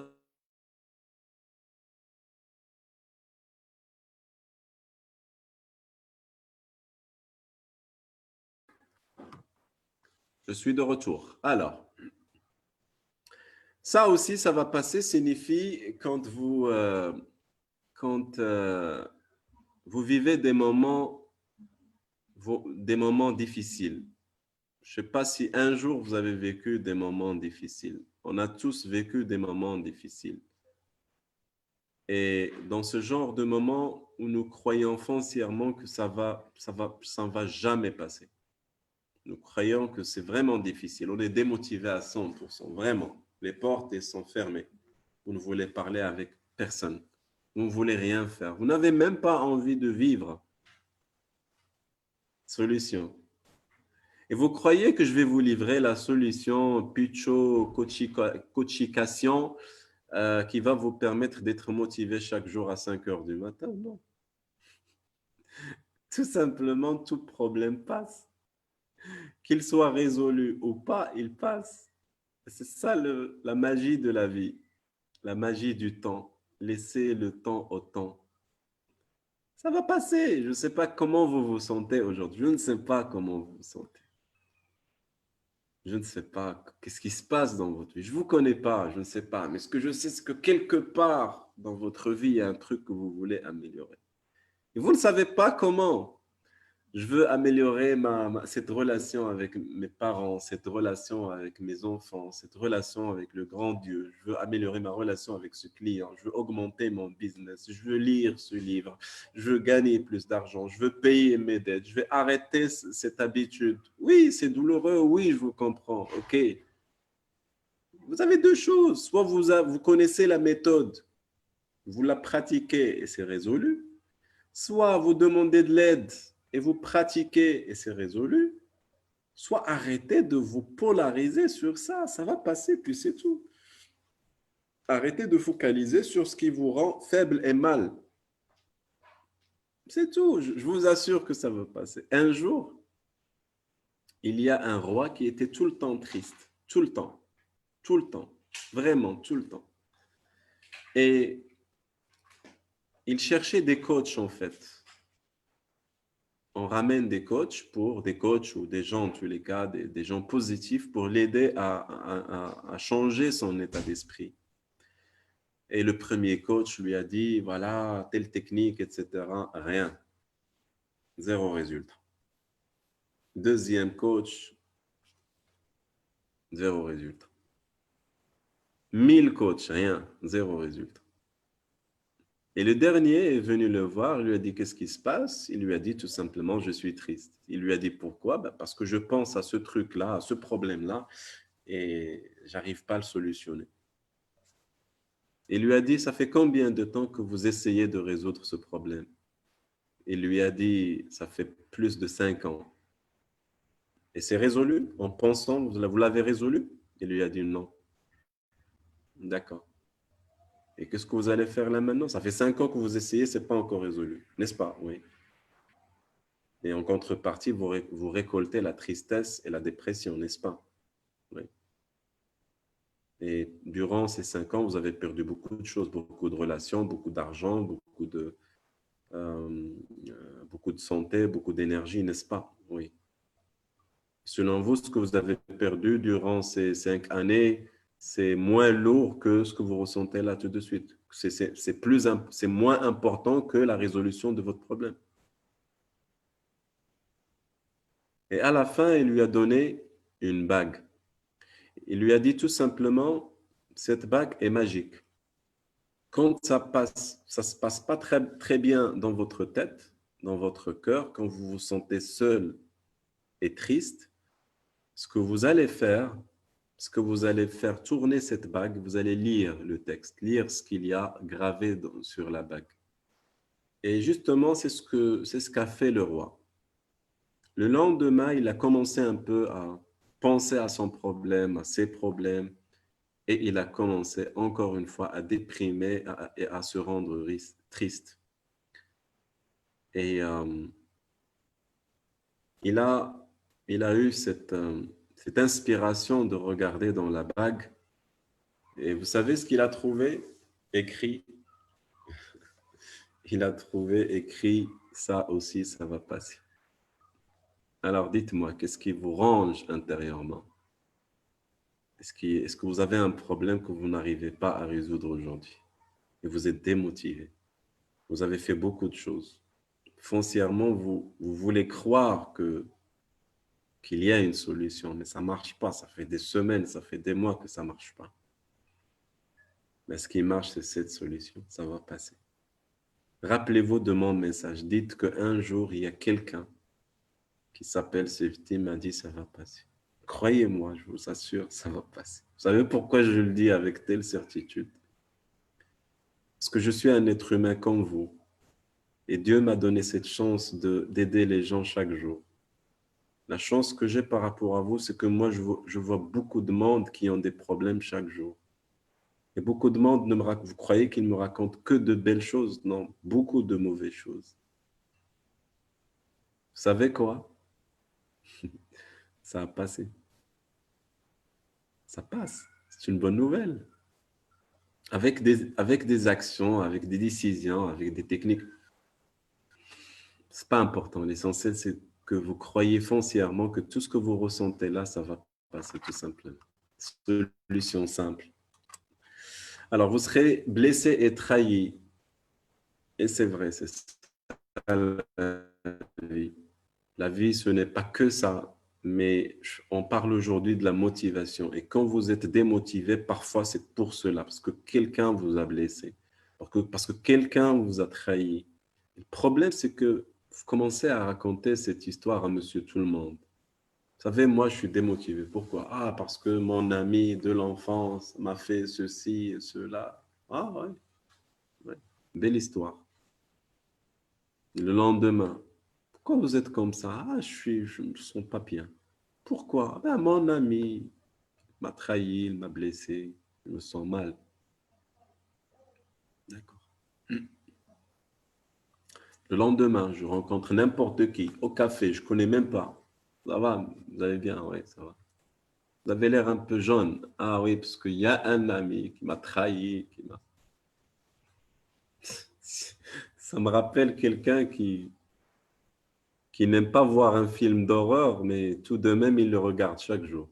Je suis de retour. Alors, Ça aussi, ça va passer, signifie quand vous vivez des moments difficiles. Je ne sais pas si un jour vous avez vécu des moments difficiles. On a tous vécu des moments difficiles. Et dans ce genre de moments où nous croyons foncièrement que ça ne va jamais passer. Nous croyons que c'est vraiment difficile. On est démotivé à 100%, vraiment. Les portes elles sont fermées. Vous ne voulez parler avec personne. Vous ne voulez rien faire. Vous n'avez même pas envie de vivre. Solution. Et vous croyez que je vais vous livrer la solution Pucho Cochication qui va vous permettre d'être motivé chaque jour à 5 heures du matin? Non. Tout simplement, tout problème passe. Qu'il soit résolu ou pas, il passe. C'est ça la magie de la vie, la magie du temps. Laissez le temps au temps. Ça va passer. Je ne sais pas comment vous vous sentez aujourd'hui. Je ne sais pas comment vous vous sentez. Je ne sais pas qu'est-ce qui se passe dans votre vie. Je ne vous connais pas, je ne sais pas. Mais ce que je sais, c'est que quelque part dans votre vie, il y a un truc que vous voulez améliorer. Et vous ne savez pas comment. Je veux améliorer cette relation avec mes parents, cette relation avec mes enfants, cette relation avec le grand Dieu. Je veux améliorer ma relation avec ce client. Je veux augmenter mon business. Je veux lire ce livre. Je veux gagner plus d'argent. Je veux payer mes dettes. Je vais arrêter cette habitude. Oui, c'est douloureux. Oui, je vous comprends. OK. Vous avez deux choses. Soit vous connaissez la méthode, vous la pratiquez et c'est résolu. Soit vous demandez de l'aide et vous pratiquez et c'est résolu, soit arrêtez de vous polariser sur ça, ça va passer, puis c'est tout. Arrêtez de focaliser sur ce qui vous rend faible et mal. C'est tout, je vous assure que ça va passer. Un jour, il y a un roi qui était tout le temps triste, tout le temps, vraiment tout le temps. Et il cherchait des coachs en fait. On ramène des coachs ou des gens, en tous les cas, des gens positifs pour l'aider à changer son état d'esprit. Et le premier coach lui a dit, voilà, telle technique, etc. Rien. Zéro résultat. Deuxième coach, zéro résultat. 1000 coachs, rien, zéro résultat. Et le dernier est venu le voir, il lui a dit, qu'est-ce qui se passe? Il lui a dit tout simplement, je suis triste. Il lui a dit, pourquoi? Parce que je pense à ce truc-là, à ce problème-là, et j'arrive pas à le solutionner. Il lui a dit, ça fait combien de temps que vous essayez de résoudre ce problème? Il lui a dit, ça fait plus de 5 ans. Et c'est résolu en pensant, vous l'avez résolu? Il lui a dit non. D'accord. Et qu'est-ce que vous allez faire là maintenant? Ça fait 5 ans que vous essayez, ce n'est pas encore résolu, n'est-ce pas? Oui. Et en contrepartie, vous récoltez la tristesse et la dépression, n'est-ce pas? Oui. Et durant ces 5 ans, vous avez perdu beaucoup de choses, beaucoup de relations, beaucoup d'argent, beaucoup de santé, beaucoup d'énergie, n'est-ce pas? Oui. Selon vous, ce que vous avez perdu durant ces 5 années, c'est moins lourd que ce que vous ressentez là tout de suite. C'est moins important que la résolution de votre problème. Et à la fin, il lui a donné une bague. Il lui a dit tout simplement, cette bague est magique. Quand ça se passe pas très bien dans votre tête, dans votre cœur, quand vous vous sentez seul et triste, ce que vous allez faire tourner cette bague, vous allez lire le texte, lire ce qu'il y a gravé sur la bague. Et justement, c'est ce qu'a fait le roi. Le lendemain, il a commencé un peu à penser à son problème, à ses problèmes, et il a commencé encore une fois à déprimer et à se rendre triste. Et il a eu cette inspiration de regarder dans la bague. Et vous savez ce qu'il a trouvé écrit? Il a trouvé écrit, ça aussi, ça va passer. Alors dites-moi, qu'est-ce qui vous range intérieurement? Est-ce que vous avez un problème que vous n'arrivez pas à résoudre aujourd'hui et vous êtes démotivé? Vous avez fait beaucoup de choses. Foncièrement, vous voulez croire qu'il y a une solution, mais ça ne marche pas. Ça fait des semaines, ça fait des mois que ça ne marche pas. Mais ce qui marche, c'est cette solution. Ça va passer. Rappelez-vous de mon message. Dites qu'un jour, il y a quelqu'un qui s'appelle Sefti m'a dit ça va passer. Croyez-moi, je vous assure, ça va passer. Vous savez pourquoi je le dis avec telle certitude? Parce que je suis un être humain comme vous. Et Dieu m'a donné cette chance d'aider les gens chaque jour. La chance que j'ai par rapport à vous, c'est que moi, je vois beaucoup de monde qui ont des problèmes chaque jour. Et beaucoup de monde, vous croyez qu'ils me racontent que de belles choses? Non, beaucoup de mauvaises choses. Vous savez quoi? Ça a passé. Ça passe. C'est une bonne nouvelle. Avec des actions, avec des décisions, avec des techniques. Ce n'est pas important. L'essentiel, c'est que vous croyez foncièrement que tout ce que vous ressentez là, ça va passer tout simplement. Solution simple. Alors, vous serez blessé et trahi. Et c'est vrai, c'est ça la vie. La vie, ce n'est pas que ça. Mais on parle aujourd'hui de la motivation. Et quand vous êtes démotivé, parfois c'est pour cela, parce que quelqu'un vous a blessé, parce que quelqu'un vous a trahi. Le problème, c'est que vous commencez à raconter cette histoire à monsieur tout le monde. Vous savez, moi, je suis démotivé. Pourquoi? Ah, parce que mon ami de l'enfance m'a fait ceci et cela. Ah, ouais. Belle histoire. Le lendemain, pourquoi vous êtes comme ça? Ah, je ne me sens pas bien. Pourquoi? Ben, mon ami m'a trahi, il m'a blessé, je me sens mal. D'accord. Le lendemain, je rencontre n'importe qui au café, je ne connais même pas. Ça va, vous allez bien? Oui, ça va. Vous avez l'air un peu jaune. Ah oui, parce qu'il y a un ami qui m'a trahi, Ça me rappelle quelqu'un qui n'aime pas voir un film d'horreur, mais tout de même, il le regarde chaque jour.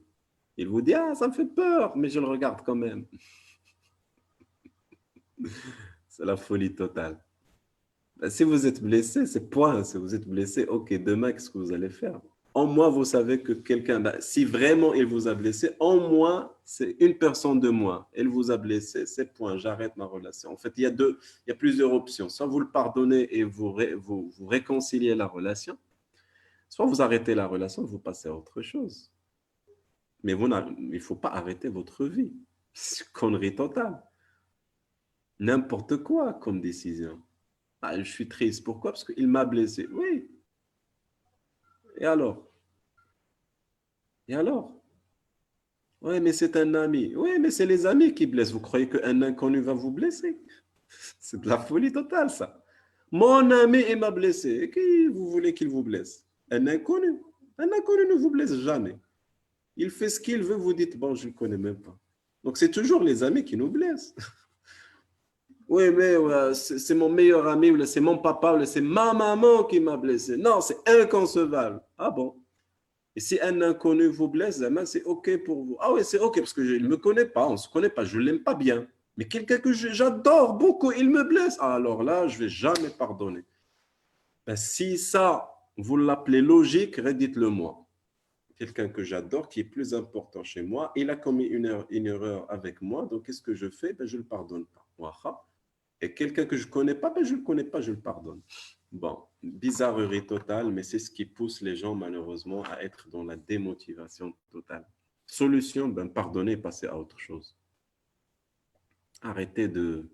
Il vous dit, ah, ça me fait peur, mais je le regarde quand même. C'est la folie totale. Ben, si vous êtes blessé, c'est point. Si vous êtes blessé, ok, demain, qu'est-ce que vous allez faire? En moins, vous savez que quelqu'un, ben, si vraiment il vous a blessé, en moins, c'est une personne de moins. Elle vous a blessé, c'est point, j'arrête ma relation. En fait, il y a plusieurs options. Soit vous le pardonnez et vous réconciliez la relation, soit vous arrêtez la relation et vous passez à autre chose. Mais il ne faut pas arrêter votre vie. C'est une connerie totale. N'importe quoi comme décision. Ah, je suis triste. Pourquoi? Parce qu'il m'a blessé. Oui. Et alors? Et alors? Oui, mais c'est un ami. Oui, mais c'est les amis qui blessent. Vous croyez qu'un inconnu va vous blesser? C'est de la folie totale, ça. Mon ami, il m'a blessé. Et qui vous voulez qu'il vous blesse? Un inconnu. Un inconnu ne vous blesse jamais. Il fait ce qu'il veut, vous dites, bon, je ne le connais même pas. Donc, c'est toujours les amis qui nous blessent. Oui, mais c'est mon meilleur ami, ou c'est mon papa, ou c'est ma maman qui m'a blessé. Non, c'est inconcevable. Ah bon? Et si un inconnu vous blesse, c'est OK pour vous. Ah oui, c'est OK, parce que je ne me connais pas, on ne se connaît pas, je ne l'aime pas bien. Mais quelqu'un que j'adore beaucoup, il me blesse. Alors là, je ne vais jamais pardonner. Ben, si ça, vous l'appelez logique, redites-le moi. Quelqu'un que j'adore, qui est plus important chez moi, il a commis une erreur avec moi, donc qu'est-ce que je fais? Ben, je ne le pardonne pas. Et quelqu'un que je ne connais pas, ben, je ne le connais pas, je le pardonne. Bon, bizarrerie totale, mais c'est ce qui pousse les gens malheureusement à être dans la démotivation totale. Solution, ben, pardonner et passer à autre chose. Arrêtez de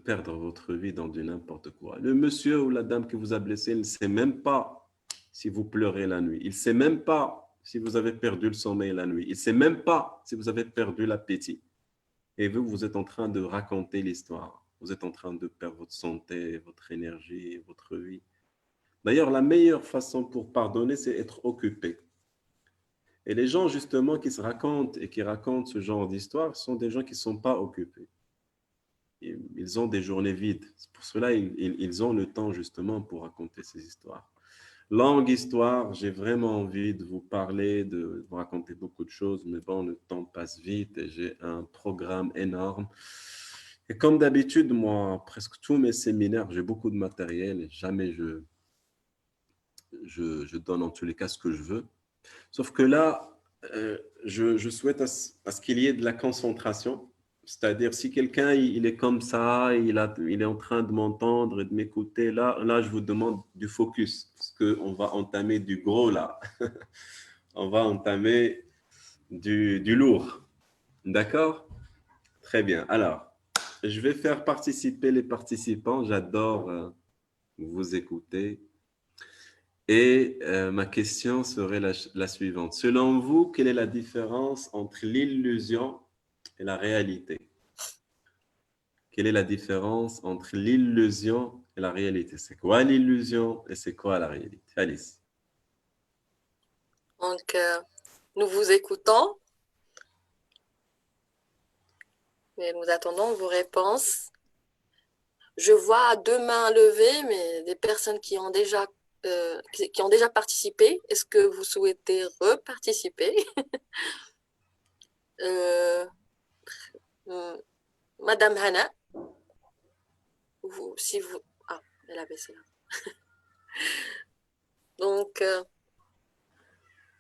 perdre votre vie dans du n'importe quoi. Le monsieur ou la dame qui vous a blessé, il ne sait même pas si vous pleurez la nuit. Il ne sait même pas si vous avez perdu le sommeil la nuit. Il ne sait même pas si vous avez perdu l'appétit. Et vous, vous êtes en train de raconter l'histoire. Vous êtes en train de perdre votre santé, votre énergie, votre vie. D'ailleurs, la meilleure façon pour pardonner, c'est être occupé. Et les gens, justement, qui se racontent et qui racontent ce genre d'histoire sont des gens qui ne sont pas occupés. Ils ont des journées vides. C'est pour cela qu'ils ont le temps, justement, pour raconter ces histoires. Longue histoire, j'ai vraiment envie de vous parler, de vous raconter beaucoup de choses, mais bon, le temps passe vite et j'ai un programme énorme. Et comme d'habitude, moi, presque tous mes séminaires, j'ai beaucoup de matériel et jamais je donne en tous les cas ce que je veux. Sauf que là, je souhaite à ce qu'il y ait de la concentration. C'est-à-dire, si quelqu'un il est comme ça, il est en train de m'entendre et de m'écouter, là, je vous demande du focus, parce qu'on va entamer du gros là. On va entamer du lourd. D'accord? Très bien. Alors, je vais faire participer les participants. J'adore vous écouter. Et ma question serait la suivante. Selon vous, quelle est la différence entre l'illusion et la réalité? Quelle est la différence entre l'illusion et la réalité? C'est quoi l'illusion et c'est quoi la réalité? Alice. Donc, nous vous écoutons et nous attendons vos réponses. Je vois deux mains levées, mais des personnes qui ont déjà participé. Est-ce que vous souhaitez reparticiper? Madame Hana, ah, elle a baissé là. Donc,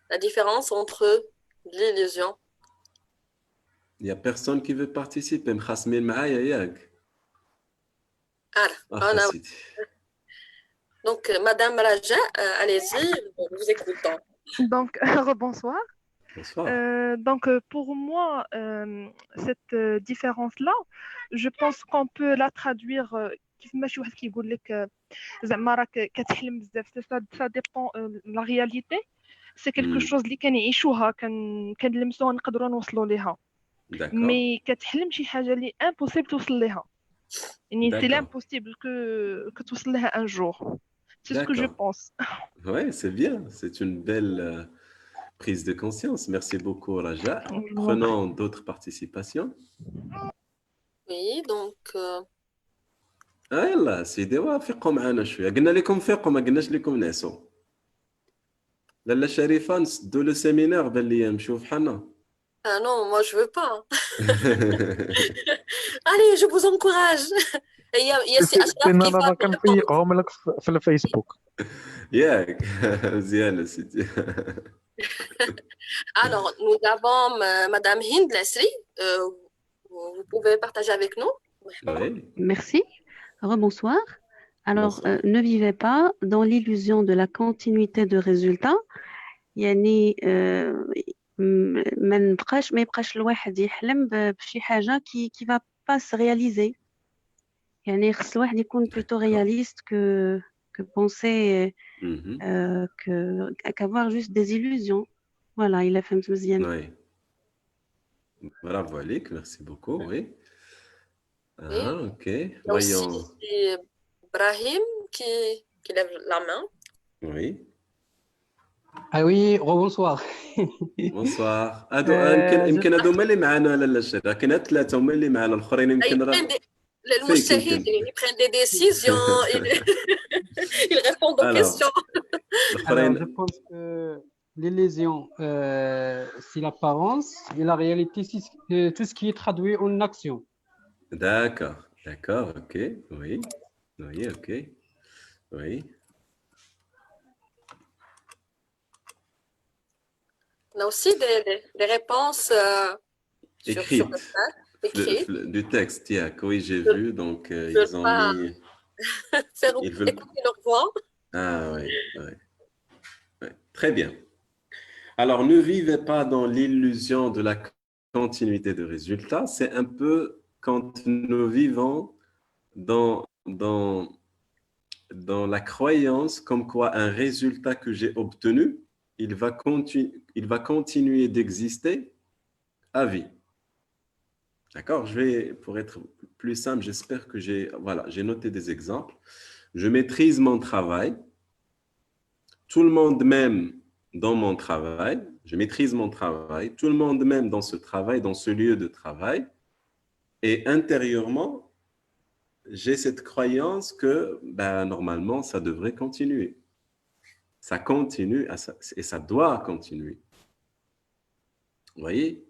la différence entre l'illusion. Il n'y a personne qui veut participer. M'khasmin maaya yak. Ah, donc, Madame Raja, allez-y, nous vous écoutons. Donc, rebonsoir. Bonsoir. Donc, pour moi, cette différence-là, je pense qu'on peut la traduire كيف ما شي واحد كيقول لك زعما راك كتحلم بزاف ça dépend la réalité c'est quelque chose اللي كنعيشوها كنلمسوها نقدروا نوصلوا ليها مي كتحلم شي حاجه اللي امبوسيبل توصل ليها يعني c'est l'impossible que توصل لها un jour c'est ce que je pense. Ouais, c'est bien, c'est une belle prise de conscience. Merci beaucoup, Raja. Prenons d'autres participations. Oui, donc... يلا سيدي وافقوا معنا شويه قلنا لكم فيقوا ما قلناش لكم نعسوا لاله شريفه نسدوا لو سيمينار بان لي نمشيو فحالنا. Ah non, moi je veux pas. Allez, je vous encourage. Il y a si Ashraf qui va كنفيقهم لك في الفيسبوك. ياك مزيان سيدي. Alors, nous avons Madame Hind Leslie. Vous pouvez partager avec nous? Oui. Merci. Rebonsoir. Alors, ne vivez pas dans l'illusion de la continuité de résultats. يعني ما يبقاش الواحد يحلم بشي حاجة qui va pas se réaliser. يعني خص الواحد يكون plutôt réaliste que penser qu'avoir juste des illusions. Voilà, il a fait مزيان. Oui. Bravo Alik, merci beaucoup. Oui. Ah, ok. Voyons. C'est Brahim qui lève la main. Oui. Ah oui, bonsoir. bonsoir. يمكن هادو هما اللي معنا لاله الشريفه كاين ثلاثه هما اللي معنا الاخرين يمكن راه المجتهد il prend des décisions il répond aux questions. Alors, je pense que l'illusion c'est l'apparence et la réalité c'est tout ce qui est traduit en action. D'accord, ok, oui, ok, oui. On a aussi des réponses écrites. Écrites. Du texte, oui, j'ai vu, donc ils ont mis... faire écouter leur voix. Ah oui. Très bien. Alors, ne vivez pas dans l'illusion de la continuité de résultats. C'est un peu quand nous vivons dans la croyance comme quoi un résultat que j'ai obtenu, il va continuer d'exister à vie. D'accord? Pour être plus simple, j'espère que j'ai noté des exemples. Je maîtrise mon travail. Tout le monde m'aime dans mon travail. Je maîtrise mon travail. Tout le monde m'aime dans ce travail, dans ce lieu de travail. Et intérieurement, j'ai cette croyance que normalement, ça devrait continuer. Ça continue et ça doit continuer. Vous voyez?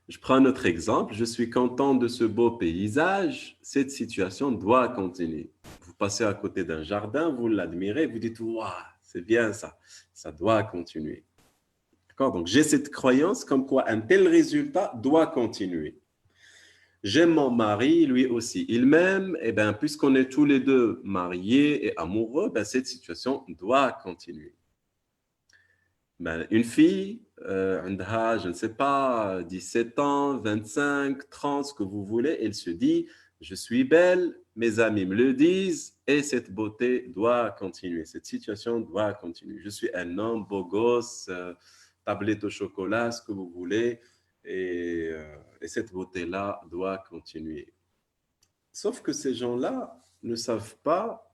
Je prends un autre exemple. Je suis content de ce beau paysage. Cette situation doit continuer. Vous passez à côté d'un jardin, vous l'admirez, vous dites « Waouh, c'est bien ça. Ça doit continuer. » D'accord? Donc, j'ai cette croyance comme quoi un tel résultat doit continuer. J'aime mon mari, lui aussi. Il m'aime, et bien, puisqu'on est tous les deux mariés et amoureux, ben, cette situation doit continuer. Ben, une fille, je ne sais pas, 17 ans, 25, 30, ce que vous voulez, elle se dit, je suis belle, mes amis me le disent, et cette beauté doit continuer, cette situation doit continuer. Je suis un homme, beau gosse, tablette au chocolat, ce que vous voulez, et cette beauté-là doit continuer. Sauf que ces gens-là ne savent pas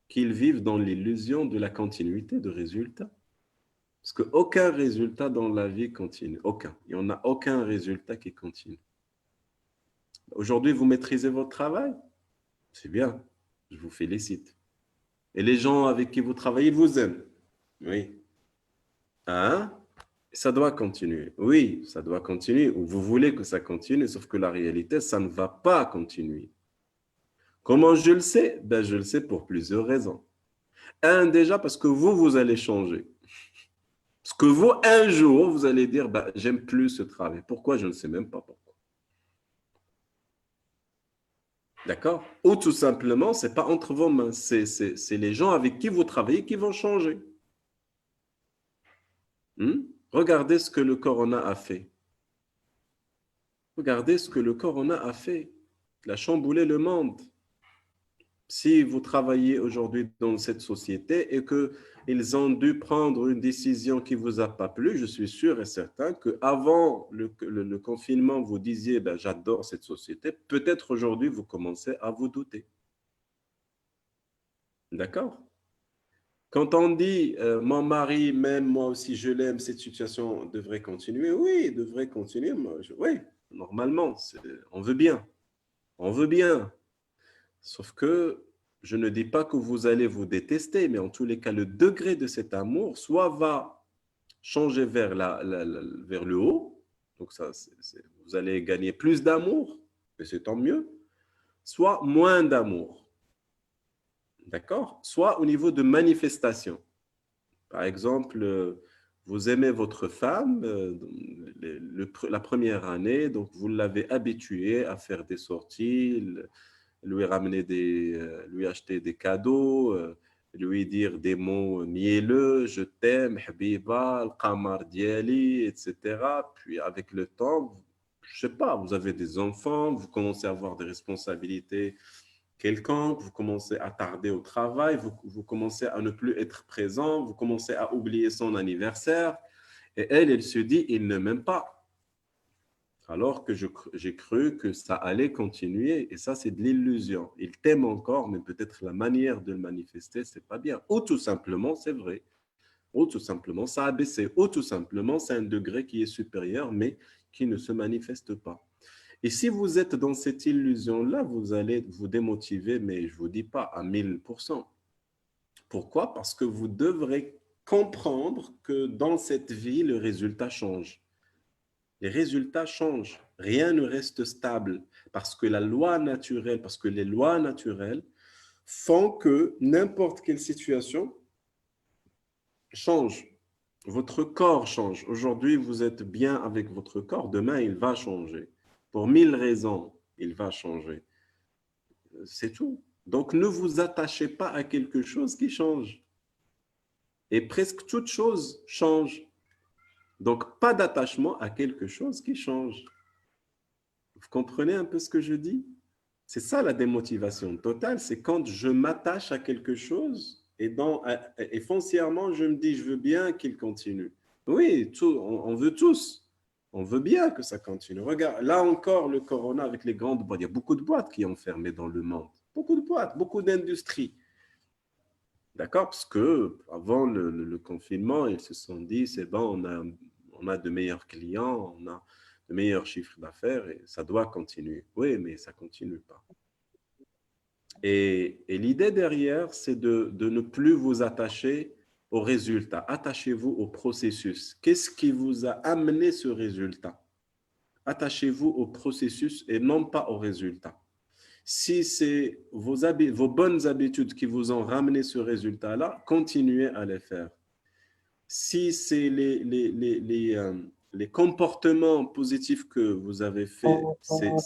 qu'ils vivent dans l'illusion de la continuité de résultats. Parce qu'aucun résultat dans la vie continue. Aucun. Il n'y en a aucun résultat qui continue. Aujourd'hui, vous maîtrisez votre travail. C'est bien. Je vous félicite. Et les gens avec qui vous travaillez vous aiment. Oui. Hein? Ça doit continuer. Oui, ça doit continuer. Ou vous voulez que ça continue, sauf que la réalité, ça ne va pas continuer. Comment je le sais? Ben, je le sais pour plusieurs raisons. Un, déjà parce que vous allez changer. Parce que vous, un jour, vous allez dire, bah, j'aime plus ce travail. Pourquoi? Je ne sais même pas pourquoi. D'accord? Ou tout simplement, ce n'est pas entre vos mains. C'est les gens avec qui vous travaillez qui vont changer. Regardez ce que le corona a fait. Regardez ce que le corona a fait. Il a chamboulé le monde. Si vous travaillez aujourd'hui dans cette société et qu'ils ont dû prendre une décision qui ne vous a pas plu, je suis sûr et certain qu'avant le confinement, vous disiez ben, « j'adore cette société », peut-être aujourd'hui, vous commencez à vous douter. D'accord? Quand on dit « mon mari m'aime, moi aussi je l'aime, cette situation devrait continuer », oui, devrait continuer. Oui, normalement, on veut bien. On veut bien. Sauf que je ne dis pas que vous allez vous détester, mais en tous les cas, le degré de cet amour soit va changer vers le haut, donc ça, vous allez gagner plus d'amour, et c'est tant mieux, soit moins d'amour, d'accord? Soit au niveau de manifestation. Par exemple, vous aimez votre femme la première année, donc vous l'avez habituée à faire des sorties, lui ramener lui acheter des cadeaux, lui dire des mots mielleux, je t'aime, habiba, al-qamar diali, etc. Puis avec le temps, je ne sais pas, vous avez des enfants, vous commencez à avoir des responsabilités quelconques, vous commencez à tarder au travail, vous commencez à ne plus être présent, vous commencez à oublier son anniversaire. Et elle se dit, il ne m'aime pas. Alors que j'ai cru que ça allait continuer, et ça, c'est de l'illusion. Il t'aime encore, mais peut-être la manière de le manifester, c'est pas bien. Ou tout simplement, c'est vrai. Ou tout simplement, ça a baissé. Ou tout simplement, c'est un degré qui est supérieur, mais qui ne se manifeste pas. Et si vous êtes dans cette illusion-là, vous allez vous démotiver, mais je ne vous dis pas à 1000%. Pourquoi? Parce que vous devrez comprendre que dans cette vie, le résultat change. Les résultats changent. Rien ne reste stable parce que les lois naturelles font que n'importe quelle situation change. Votre corps change. Aujourd'hui, vous êtes bien avec votre corps. Demain, il va changer. Pour 1000 raisons, il va changer. C'est tout. Donc, ne vous attachez pas à quelque chose qui change. Et presque toute chose change. Donc, pas d'attachement à quelque chose qui change. Vous comprenez un peu ce que je dis? C'est ça la démotivation totale, c'est quand je m'attache à quelque chose et foncièrement, je me dis, je veux bien qu'il continue. Oui, on veut tous. On veut bien que ça continue. Regarde, là encore, le corona avec les grandes boîtes. Il y a beaucoup de boîtes qui ont fermé dans le monde. Beaucoup de boîtes, beaucoup d'industries. D'accord? Parce qu'avant le confinement, ils se sont dit, c'est bon, on a de meilleurs clients, on a de meilleurs chiffres d'affaires et ça doit continuer. Oui, mais ça ne continue pas. Et l'idée derrière, c'est de ne plus vous attacher au résultat. Attachez-vous au processus. Qu'est-ce qui vous a amené ce résultat? Attachez-vous au processus et non pas au résultat. Si c'est vos bonnes habitudes qui vous ont ramené ce résultat-là, continuez à les faire. Si c'est les comportements positifs que vous avez faits,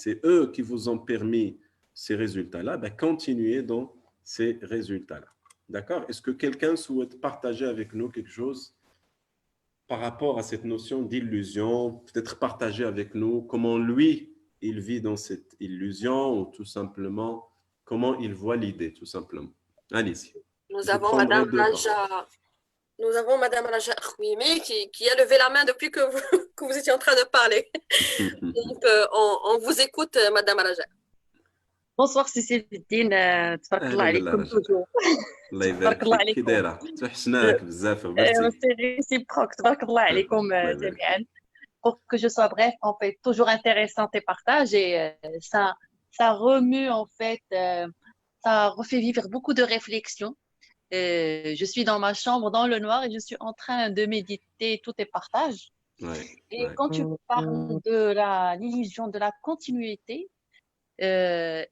c'est eux qui vous ont permis ces résultats-là, ben continuez dans ces résultats-là. D'accord? Est-ce que quelqu'un souhaite partager avec nous quelque chose par rapport à cette notion d'illusion, peut-être partager avec nous comment lui, il vit dans cette illusion ou tout simplement comment il voit l'idée, tout simplement. Allez-y. Nous avons Madame Raja Khouimi qui a levé la main depuis que vous étiez en train de parler. Donc, on vous écoute, Madame Raja. Bonsoir سي الدين تبارك الله عليكم توجور تبارك الله عليكم كي دايره توحشناك بزاف ميرسي سي ريسيبروك تبارك الله عليكم جميعا pour que je sois bref en fait toujours intéressant tes partages et ça remue en fait ça refait vivre beaucoup de réflexions. Je suis dans ma chambre dans le noir et je suis en train de méditer tous tes partages. Et quand tu parles de l'illusion de la continuité,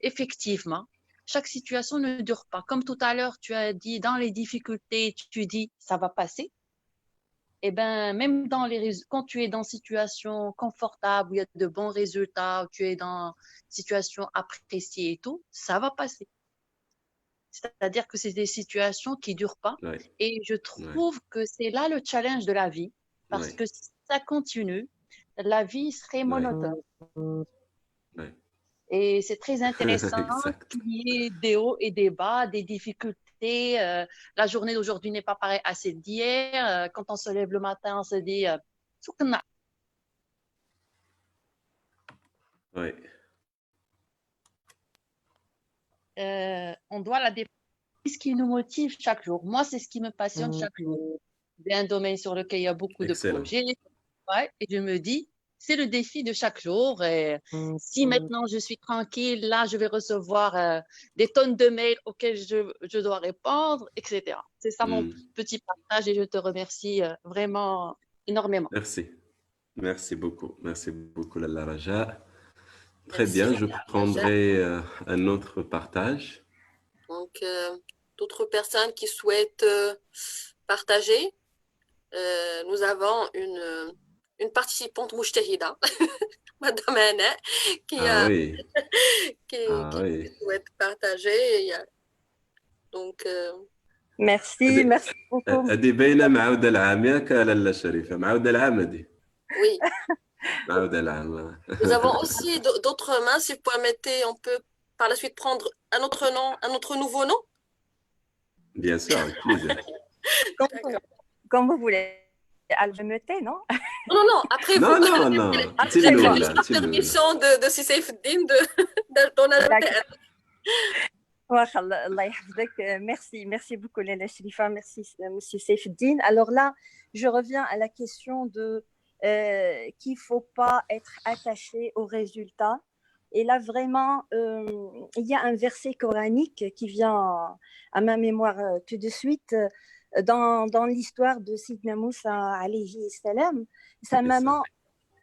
effectivement, chaque situation ne dure pas. Comme tout à l'heure, tu as dit dans les difficultés, tu dis ça va passer. Et ben même quand tu es dans une situation confortable où il y a de bons résultats, où tu es dans une situation appréciée et tout, ça va passer. C'est-à-dire que c'est des situations qui durent pas. Et je trouve que c'est là le challenge de la vie, parce que si ça continue, la vie serait monotone. Et c'est très intéressant qu'il y ait des hauts et des bas, des difficultés. La journée d'aujourd'hui n'est pas pareille à celle d'hier. Quand on se lève le matin, on se dit on doit la dépasser. Ce qui nous motive chaque jour. Moi, c'est ce qui me passionne chaque jour. C'est un domaine sur lequel il y a beaucoup de projets. Et je me dis, c'est le défi de chaque jour. Et si maintenant je suis tranquille, là, je vais recevoir des tonnes de mails auxquels je dois répondre, etc. C'est ça mon petit partage et je te remercie vraiment énormément. Merci. Merci beaucoup, Lalla Raja. Très bien, je prendrai un autre partage. Donc, d'autres personnes qui souhaitent partager. Nous avons une participante mujtahida, Madame Anna, qui souhaite partager. Donc, merci beaucoup. هذه باينة معاودة العام ياك لاله شريفة معاودة العام هذه. Oui. معاودة العام. Nous avons aussi d'autres mains. Si vous permettez, on peut par la suite prendre un autre nouveau nom. Bien sûr, avec plaisir. Comme vous voulez. Al-Jamete, non? Non, après non, vous. Non. J'ai la permission de Saifeddin d'en ajouter un. Merci beaucoup, Lalla Sharifa. Merci, Monsieur Saifeddin. Alors là, je reviens à la question de qu'il ne faut pas être attaché aux résultats. Et là, vraiment, il y a un verset coranique qui vient à ma mémoire tout de suite. Dans l'histoire de Sidna Moussa alayhi salam, sa maman,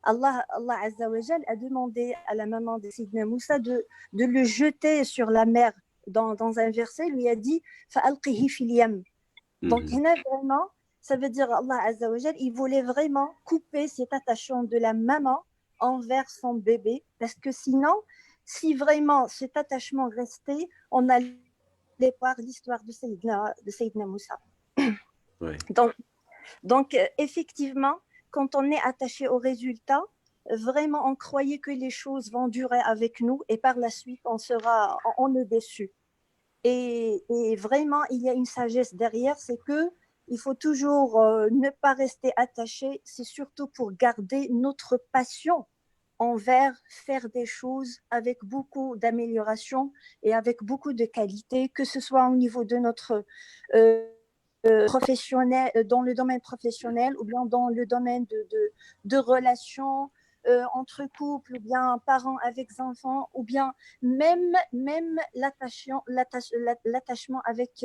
Allah Azza wa Jal a demandé à la maman de Sidna Moussa de le jeter sur la mer. Dans un verset, lui a dit fa'alqihi fil yam. Donc, vraiment, ça veut dire Allah Azza wa Jal, il voulait vraiment couper cet attachement de la maman envers son bébé, parce que sinon, si vraiment cet attachement restait, on allait voir l'histoire de Sayyidina Moussa. Donc, effectivement, quand on est attaché au résultat, vraiment, on croyait que les choses vont durer avec nous et par la suite, on est déçu. Et vraiment, il y a une sagesse derrière, c'est que il faut toujours ne pas rester attaché. C'est surtout pour garder notre passion envers faire des choses avec beaucoup d'amélioration et avec beaucoup de qualité, que ce soit au niveau de notre professionnel, dans le domaine professionnel ou bien dans le domaine de relations entre couples ou bien parents avec enfants ou bien même l'attachement avec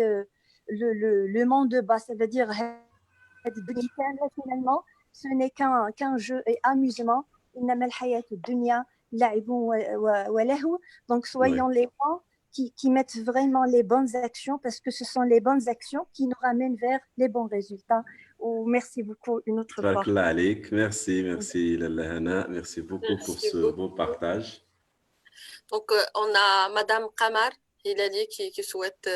le monde bas, ça veut dire finalement, ce n'est qu'un jeu et amusement. Donc, soyons les gens qui mettent vraiment les bonnes actions parce que ce sont les bonnes actions qui nous ramènent vers les bons résultats. Merci beaucoup une autre fois. Merci, merci Lalla Hana. Merci beaucoup pour ce beau partage. Donc, on a Madame Kamar Hilali qui souhaite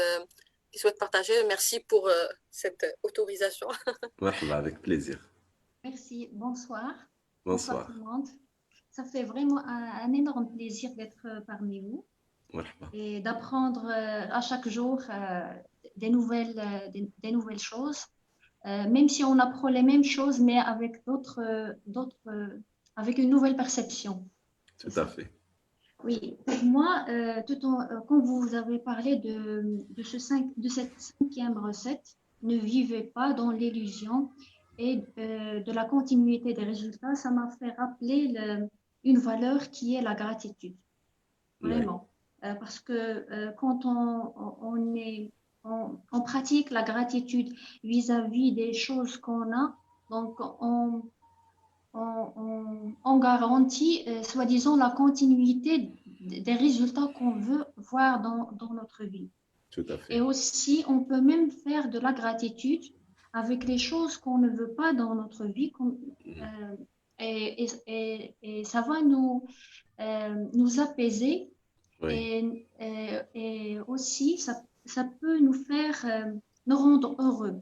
partager. Merci pour cette autorisation. Avec plaisir. Merci. Bonsoir. Bonsoir tout le monde. Ça fait vraiment un énorme plaisir d'être parmi vous et d'apprendre à chaque jour des nouvelles choses. Même si on apprend les mêmes choses, mais avec avec une nouvelle perception. Tout à fait. Oui, pour moi, quand vous avez parlé de cette cinquième recette, ne vivez pas dans l'illusion et de la continuité des résultats, ça m'a fait rappeler une valeur qui est la gratitude. Vraiment. Parce que quand on pratique la gratitude vis-à-vis des choses qu'on a, donc on garantit, soi-disant, la continuité des résultats qu'on veut voir dans notre vie. Tout à fait. Et aussi, on peut même faire de la gratitude avec les choses qu'on ne veut pas dans notre vie. Et ça va nous apaiser. Oui. Et aussi, ça peut nous faire nous rendre heureux.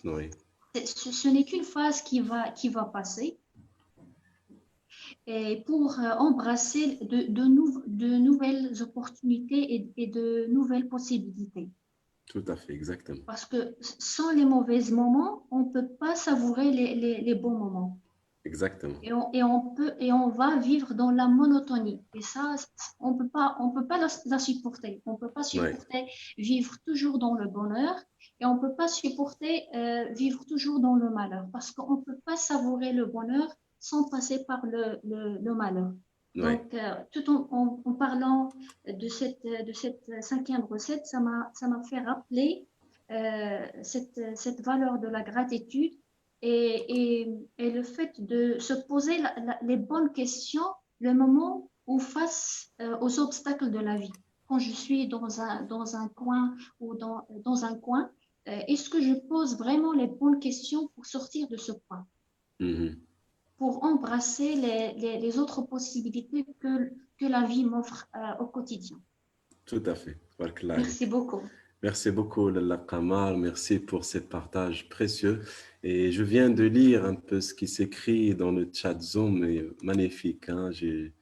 Oui. Ce n'est qu'une phase qui va passer. Et pour embrasser de nouvelles opportunités et de nouvelles possibilités. Tout à fait, exactement. Parce que sans les mauvais moments, on ne peut pas savourer les bons moments. Exactement. Et on va vivre dans la monotonie. Et ça, on peut pas la supporter. On ne peut pas supporter vivre toujours dans le bonheur et on ne peut pas supporter vivre toujours dans le malheur. Parce qu'on ne peut pas savourer le bonheur sans passer par le malheur. Donc, tout en parlant de cette cinquième recette, ça m'a fait rappeler cette valeur de la gratitude et le fait de se poser les bonnes questions le moment où face aux obstacles de la vie. Quand je suis dans un coin ou dans un coin, est-ce que je pose vraiment les bonnes questions pour sortir de ce coin? Pour embrasser les autres possibilités que la vie m'offre au quotidien. Tout à fait. Merci beaucoup. Merci beaucoup, Lalla Kamar. Merci pour ce partage précieux. Et je viens de lire un peu ce qui s'écrit dans le chat Zoom. Magnifique. Hein? J'ai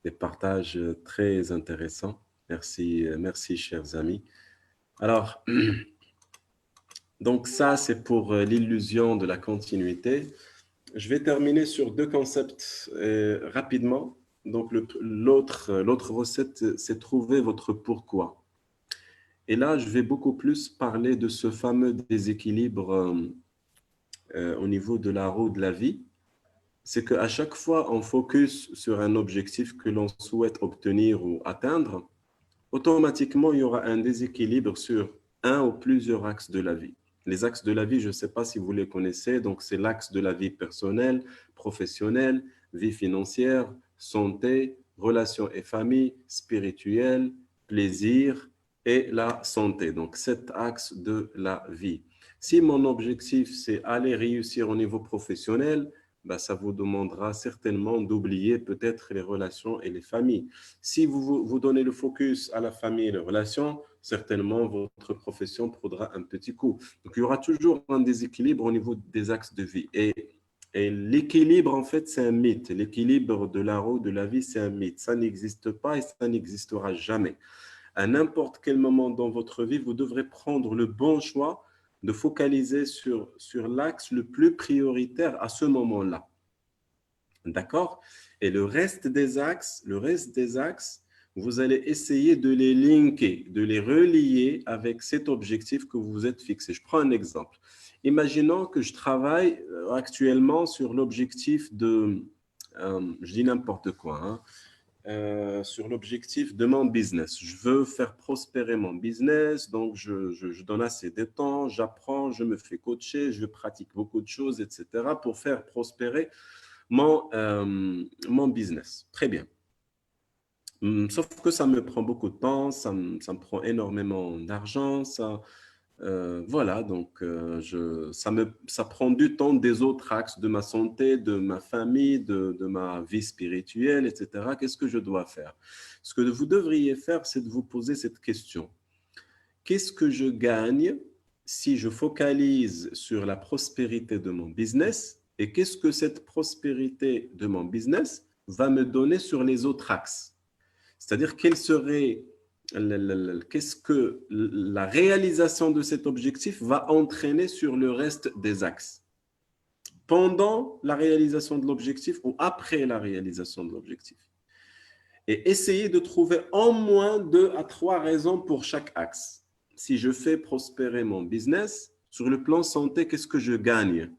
des partages très intéressants. Merci, merci, chers amis. Alors, donc ça, c'est pour l'illusion de la continuité. Je vais terminer sur deux concepts rapidement. Donc, l'autre recette, c'est trouver votre pourquoi. Et là, je vais beaucoup plus parler de ce fameux déséquilibre au niveau de la roue de la vie. C'est qu'à chaque fois, on focus sur un objectif que l'on souhaite obtenir ou atteindre, automatiquement, il y aura un déséquilibre sur un ou plusieurs axes de la vie. Les axes de la vie, je ne sais pas si vous les connaissez, donc c'est l'axe de la vie personnelle, professionnelle, vie financière, santé, relations et famille, spirituelle, plaisir et la santé. Donc, cet axe de la vie. Si mon objectif, c'est aller réussir au niveau professionnel, ça vous demandera certainement d'oublier peut-être les relations et les familles. Si vous donnez le focus à la famille et les relations, certainement votre profession prendra un petit coup. Donc, il y aura toujours un déséquilibre au niveau des axes de vie. Et l'équilibre, en fait, c'est un mythe. L'équilibre de la roue de la vie, c'est un mythe. Ça n'existe pas et ça n'existera jamais. À n'importe quel moment dans votre vie, vous devrez prendre le bon choix de focaliser sur l'axe le plus prioritaire à ce moment-là. D'accord? Et le reste des axes, vous allez essayer de les linker, de les relier avec cet objectif que vous vous êtes fixé. Je prends un exemple. Imaginons que je travaille actuellement sur l'objectif de, je dis n'importe quoi, sur l'objectif de mon business. Je veux faire prospérer mon business, donc je donne assez de temps, j'apprends, je me fais coacher, je pratique beaucoup de choses, etc. pour faire prospérer mon business. Très bien. Sauf que ça me prend beaucoup de temps, ça me prend énormément d'argent, voilà, donc ça prend du temps des autres axes de ma santé, de ma famille, de ma vie spirituelle, etc. Qu'est-ce que je dois faire? Ce que vous devriez faire, c'est de vous poser cette question. Qu'est-ce que je gagne si je focalise sur la prospérité de mon business et qu'est-ce que cette prospérité de mon business va me donner sur les autres axes? C'est-à-dire, qu'est-ce que la réalisation de cet objectif va entraîner sur le reste des axes pendant la réalisation de l'objectif ou après la réalisation de l'objectif. Et essayer de trouver au moins 2 à 3 raisons pour chaque axe. Si je fais prospérer mon business, sur le plan santé, qu'est-ce que je gagne?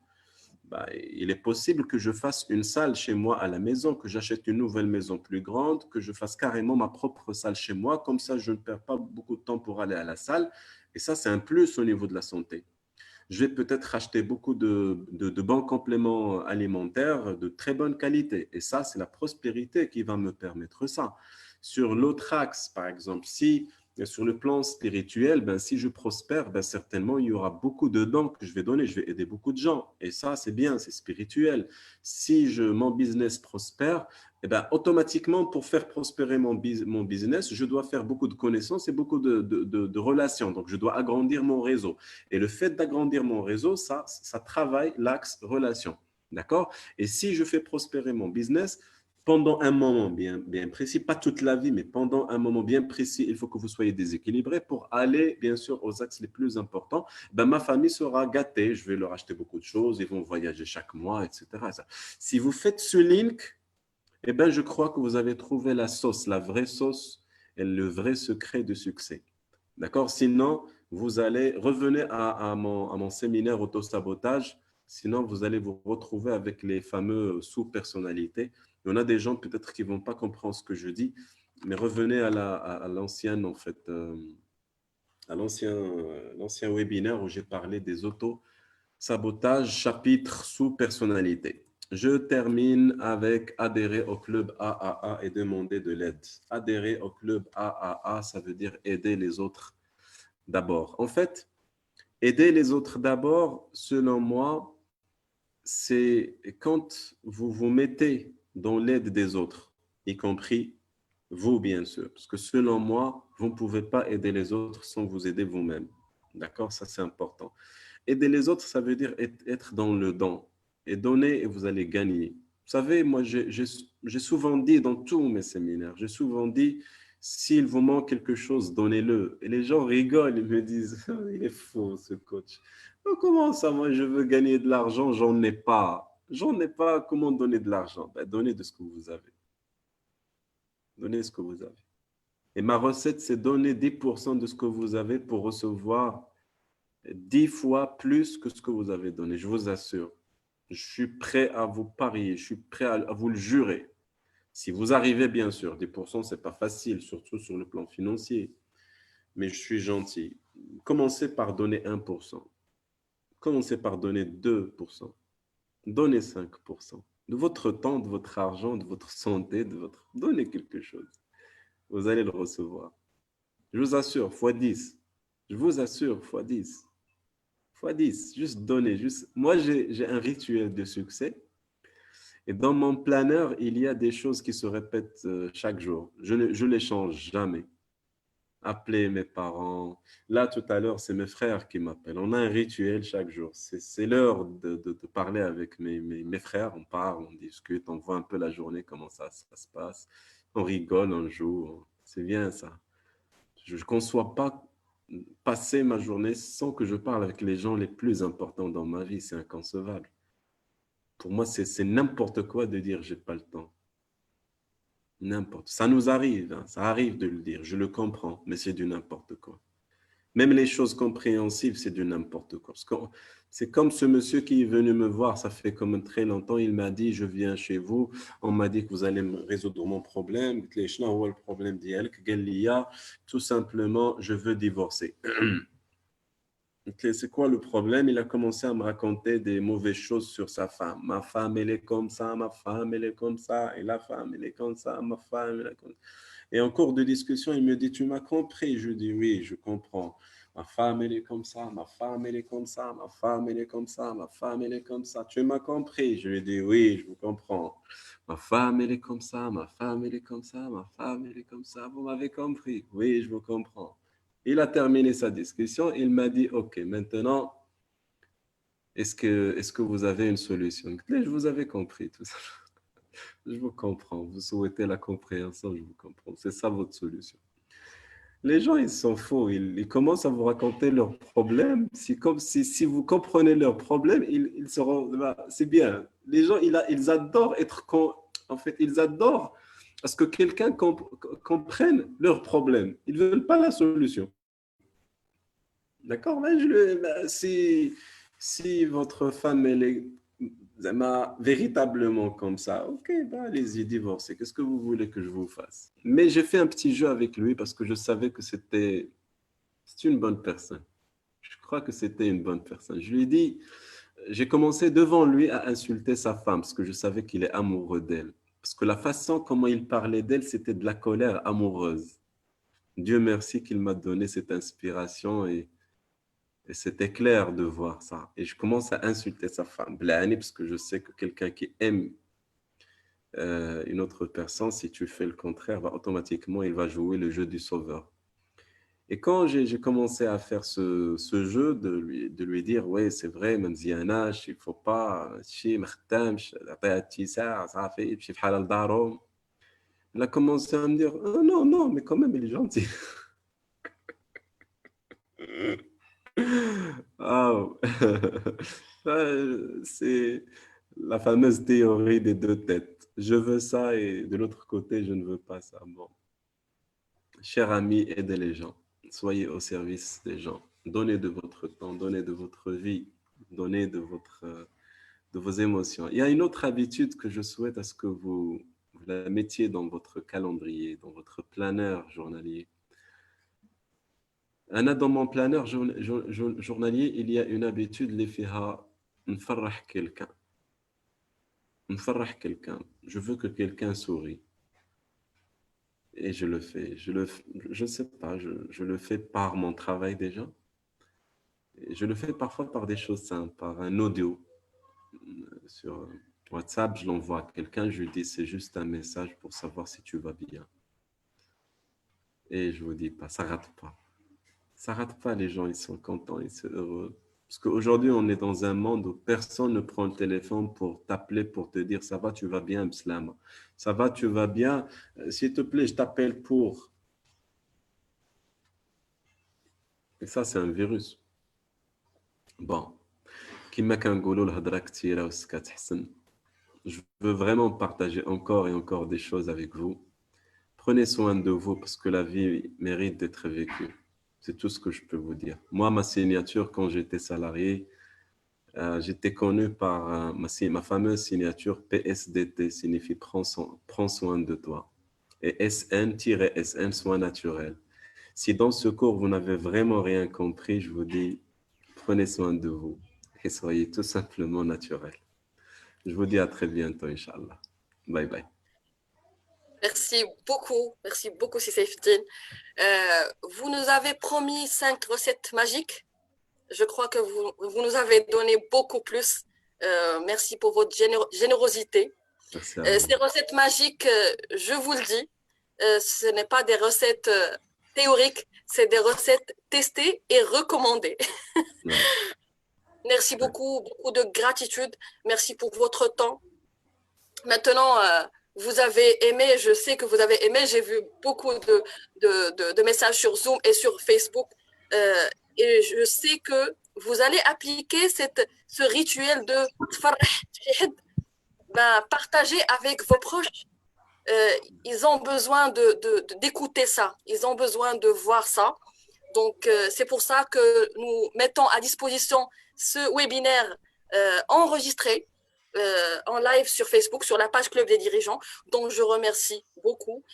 Il est possible que je fasse une salle chez moi à la maison, que j'achète une nouvelle maison plus grande, que je fasse carrément ma propre salle chez moi. Comme ça, je ne perds pas beaucoup de temps pour aller à la salle. Et ça, c'est un plus au niveau de la santé. Je vais peut-être acheter beaucoup de bons compléments alimentaires de très bonne qualité. Et ça, c'est la prospérité qui va me permettre ça. Sur l'autre axe, par exemple, sur le plan spirituel, si je prospère, certainement, il y aura beaucoup de dons que je vais donner. Je vais aider beaucoup de gens. Et ça, c'est bien, c'est spirituel. Si mon business prospère, automatiquement, pour faire prospérer mon business, je dois faire beaucoup de connaissances et beaucoup de relations. Donc, je dois agrandir mon réseau. Et le fait d'agrandir mon réseau, ça travaille l'axe relation. D'accord? Et si je fais prospérer mon business, pendant un moment bien précis, pas toute la vie, mais pendant un moment bien précis, il faut que vous soyez déséquilibré pour aller, bien sûr, aux axes les plus importants. Ma famille sera gâtée, je vais leur acheter beaucoup de choses, ils vont voyager chaque mois, etc. Si vous faites ce link, je crois que vous avez trouvé la sauce, la vraie sauce et le vrai secret du succès. D'accord? Sinon, vous allez revenir à mon séminaire auto-sabotage. Sinon, vous allez vous retrouver avec les fameux sous-personnalités. Il y en a des gens peut-être qui ne vont pas comprendre ce que je dis, mais revenez à l'ancienne, en fait, à l'ancien webinaire où j'ai parlé des auto-sabotages, chapitre sous-personnalité. Je termine avec adhérer au club AAA et demander de l'aide. Adhérer au club AAA, ça veut dire aider les autres d'abord. En fait, aider les autres d'abord, selon moi, c'est quand vous vous mettez dans l'aide des autres, y compris vous, bien sûr. Parce que selon moi, vous ne pouvez pas aider les autres sans vous aider vous-même. D'accord? Ça, c'est important. Aider les autres, ça veut dire être dans le don. Et donner et vous allez gagner. Vous savez, moi, j'ai souvent dit dans tous mes séminaires, j'ai souvent dit, s'il vous manque quelque chose, donnez-le. Et les gens rigolent, ils me disent, il est faux ce coach. Comment ça, moi, je veux gagner de l'argent, j'en ai pas. J'en ai pas, comment donner de l'argent? Donnez de ce que vous avez. Donnez ce que vous avez. Et ma recette, c'est donner 10% de ce que vous avez pour recevoir 10 fois plus que ce que vous avez donné. Je vous assure. Je suis prêt à vous parier, je suis prêt à vous le jurer. Si vous arrivez, bien sûr, 10%, ce n'est pas facile, surtout sur le plan financier. Mais je suis gentil. Commencez par donner 1%. Commencez par donner 2%. Donnez 5%. De votre temps, de votre argent, de votre santé, donnez quelque chose. Vous allez le recevoir. Je vous assure, x10. Je vous assure, x10. x10, juste donner. Moi, j'ai un rituel de succès. Et dans mon planeur, il y a des choses qui se répètent chaque jour. Je ne les change jamais. Appeler mes parents. Là, tout à l'heure, c'est mes frères qui m'appellent. On a un rituel chaque jour. C'est l'heure de parler avec mes frères. On parle, on discute, on voit un peu la journée, comment ça se passe. On rigole, on joue. C'est bien ça. Je ne conçois pas passer ma journée sans que je parle avec les gens les plus importants dans ma vie. C'est inconcevable. Pour moi, c'est n'importe quoi de dire « j'ai pas le temps ». N'importe. Ça nous arrive, hein, ça arrive de le dire, je le comprends, mais c'est du n'importe quoi. Même les choses compréhensibles, c'est du n'importe quoi. Parce que c'est comme ce monsieur qui est venu me voir, ça fait comme très longtemps, il m'a dit, je viens chez vous, on m'a dit que vous allez me résoudre mon problème. قلت له شنو هو البروبلème ديالك؟ قال لي tout simplement, je veux divorcer. C'est quoi le problème? Il a commencé à me raconter des mauvaises choses sur sa femme. Ma femme, elle est comme ça, ma femme, elle est comme ça, et la femme, elle est comme ça, ma femme, elle est comme ça. Et en cours de discussion, il me dit, tu m'as compris? Je dis, oui, je comprends. Ma femme, elle est comme ça, ma femme, elle est comme ça, ma femme, elle est comme ça, ma femme, elle est comme ça. Tu m'as compris? Je lui dis, oui, je vous comprends. Ma femme, elle est comme ça, ma femme, elle est comme ça, ma femme, elle est comme ça. Vous m'avez compris? Oui, je vous comprends. Il a terminé sa discussion. Il m'a dit, OK, maintenant, est-ce que vous avez une solution? Je vous avais compris tout ça. Je vous comprends. Vous souhaitez la compréhension, je vous comprends. C'est ça votre solution. Les gens, ils sont faux. Ils commencent à vous raconter leurs problèmes. C'est comme si vous comprenez leurs problèmes, ils seront. C'est bien. Les gens, ils adorent être. En fait, ils adorent à ce que quelqu'un comprenne leurs problèmes. Ils ne veulent pas la solution. D'accord? Si votre femme, elle est véritablement comme ça, ok, allez-y, divorcez. Qu'est-ce que vous voulez que je vous fasse? Mais j'ai fait un petit jeu avec lui parce que je savais que c'est une bonne personne. Je crois que c'était une bonne personne. Je lui ai dit, j'ai commencé devant lui à insulter sa femme parce que je savais qu'il est amoureux d'elle. Parce que la façon comment il parlait d'elle, c'était de la colère amoureuse. Dieu merci qu'il m'a donné cette inspiration et c'était clair de voir ça. Et je commence à insulter sa femme, parce que je sais que quelqu'un qui aime une autre personne, si tu fais le contraire, automatiquement, il va jouer le jeu du sauveur. Et quand j'ai commencé à faire ce jeu, de lui dire, ouais, c'est vrai, même s'il y a un âge, il ne faut pas, il a commencé à me dire, oh, non, non, mais quand même, il est gentil. Oh. C'est la fameuse théorie des deux têtes. Je veux ça et de l'autre côté, je ne veux pas ça. Bon. Chers amis, aidez les gens. Soyez au service des gens. Donnez de votre temps, donnez de votre vie, donnez de vos émotions. Il y a une autre habitude que je souhaite à ce que vous la mettiez dans votre calendrier, dans votre planeur journalier. Dans mon planeur journalier, il y a une habitude, les fiha, nfarrah quelqu'un. Nfarrah quelqu'un. Je veux que quelqu'un sourie. Et je le fais. Je sais pas, je le fais par mon travail déjà. Et je le fais parfois par des choses simples, par un audio. Sur WhatsApp, je l'envoie à quelqu'un, je lui dis c'est juste un message pour savoir si tu vas bien. Et je vous dis pas, ça rate pas. Ça rate pas, les gens, ils sont contents, ils sont heureux. Parce qu'aujourd'hui, on est dans un monde où personne ne prend le téléphone pour t'appeler, pour te dire « ça va, tu vas bien, Bslam. Ça va, tu vas bien. S'il te plaît, je t'appelle pour. » Et ça, c'est un virus. Bon. Je veux vraiment partager encore et encore des choses avec vous. Prenez soin de vous parce que la vie mérite d'être vécue. C'est tout ce que je peux vous dire. Moi, ma signature, quand j'étais salarié, j'étais connu par ma fameuse signature PSDT, signifie prends soin de toi. Et SN-SN, soin naturel. Si dans ce cours, vous n'avez vraiment rien compris, je vous dis, prenez soin de vous et soyez tout simplement naturel. Je vous dis à très bientôt, Inch'Allah. Bye bye. Merci beaucoup, Sisefdin. Vous nous avez promis 5 recettes magiques. Je crois que vous nous avez donné beaucoup plus. Merci pour votre générosité. Ces recettes magiques, je vous le dis, ce n'est pas des recettes théoriques, c'est des recettes testées et recommandées. Merci beaucoup de gratitude. Merci pour votre temps. Maintenant, vous avez aimé, je sais que vous avez aimé, j'ai vu beaucoup de messages sur Zoom et sur Facebook. Et je sais que vous allez appliquer ce rituel de partager avec vos proches. Ils ont besoin d'écouter ça, ils ont besoin de voir ça. Donc, c'est pour ça que nous mettons à disposition ce webinaire enregistré en live sur Facebook, sur la page Club des dirigeants, dont je remercie beaucoup.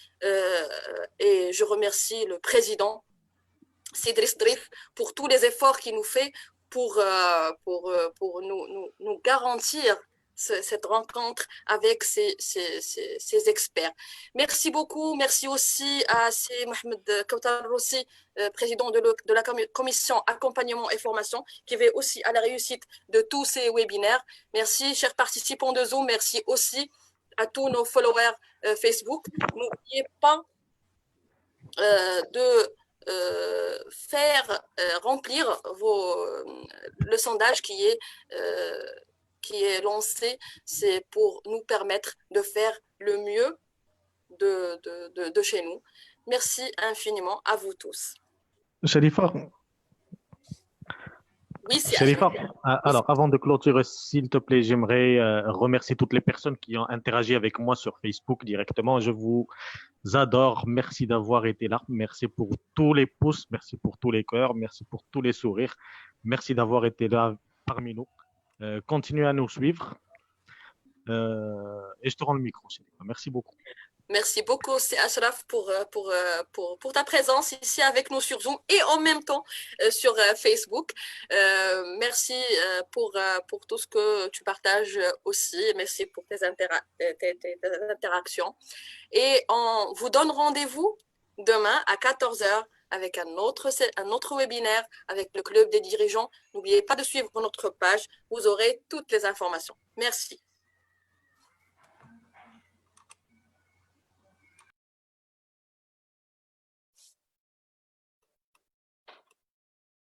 Et je remercie le président Sidris Drif pour tous les efforts qu'il nous fait pour nous garantir cette rencontre avec ces experts. Merci beaucoup. Merci aussi à Mohamed Kautar Rossi, président de la commission accompagnement et formation, qui veille aussi à la réussite de tous ces webinaires. Merci, chers participants de Zoom. Merci aussi à tous nos followers Facebook. N'oubliez pas de faire remplir le sondage qui est lancé. C'est pour nous permettre de faire le mieux de chez nous. Merci infiniment à vous tous. Sharifa, oui, c'est Sharifa, alors avant de clôturer, s'il te plaît, j'aimerais remercier toutes les personnes qui ont interagi avec moi sur Facebook directement. Je vous adore. Merci d'avoir été là. Merci pour tous les pouces. Merci pour tous les cœurs. Merci pour tous les sourires. Merci d'avoir été là parmi nous. Continuez à nous suivre. Et je te rends le micro, Sharifa. Merci beaucoup. Merci beaucoup, c'est Ashraf, pour ta présence ici avec nous sur Zoom et en même temps sur Facebook. Merci pour tout ce que tu partages aussi. Merci pour tes interactions. Et on vous donne rendez-vous demain à 14h avec un autre webinaire avec le Club des dirigeants. N'oubliez pas de suivre notre page. Vous aurez toutes les informations. Merci.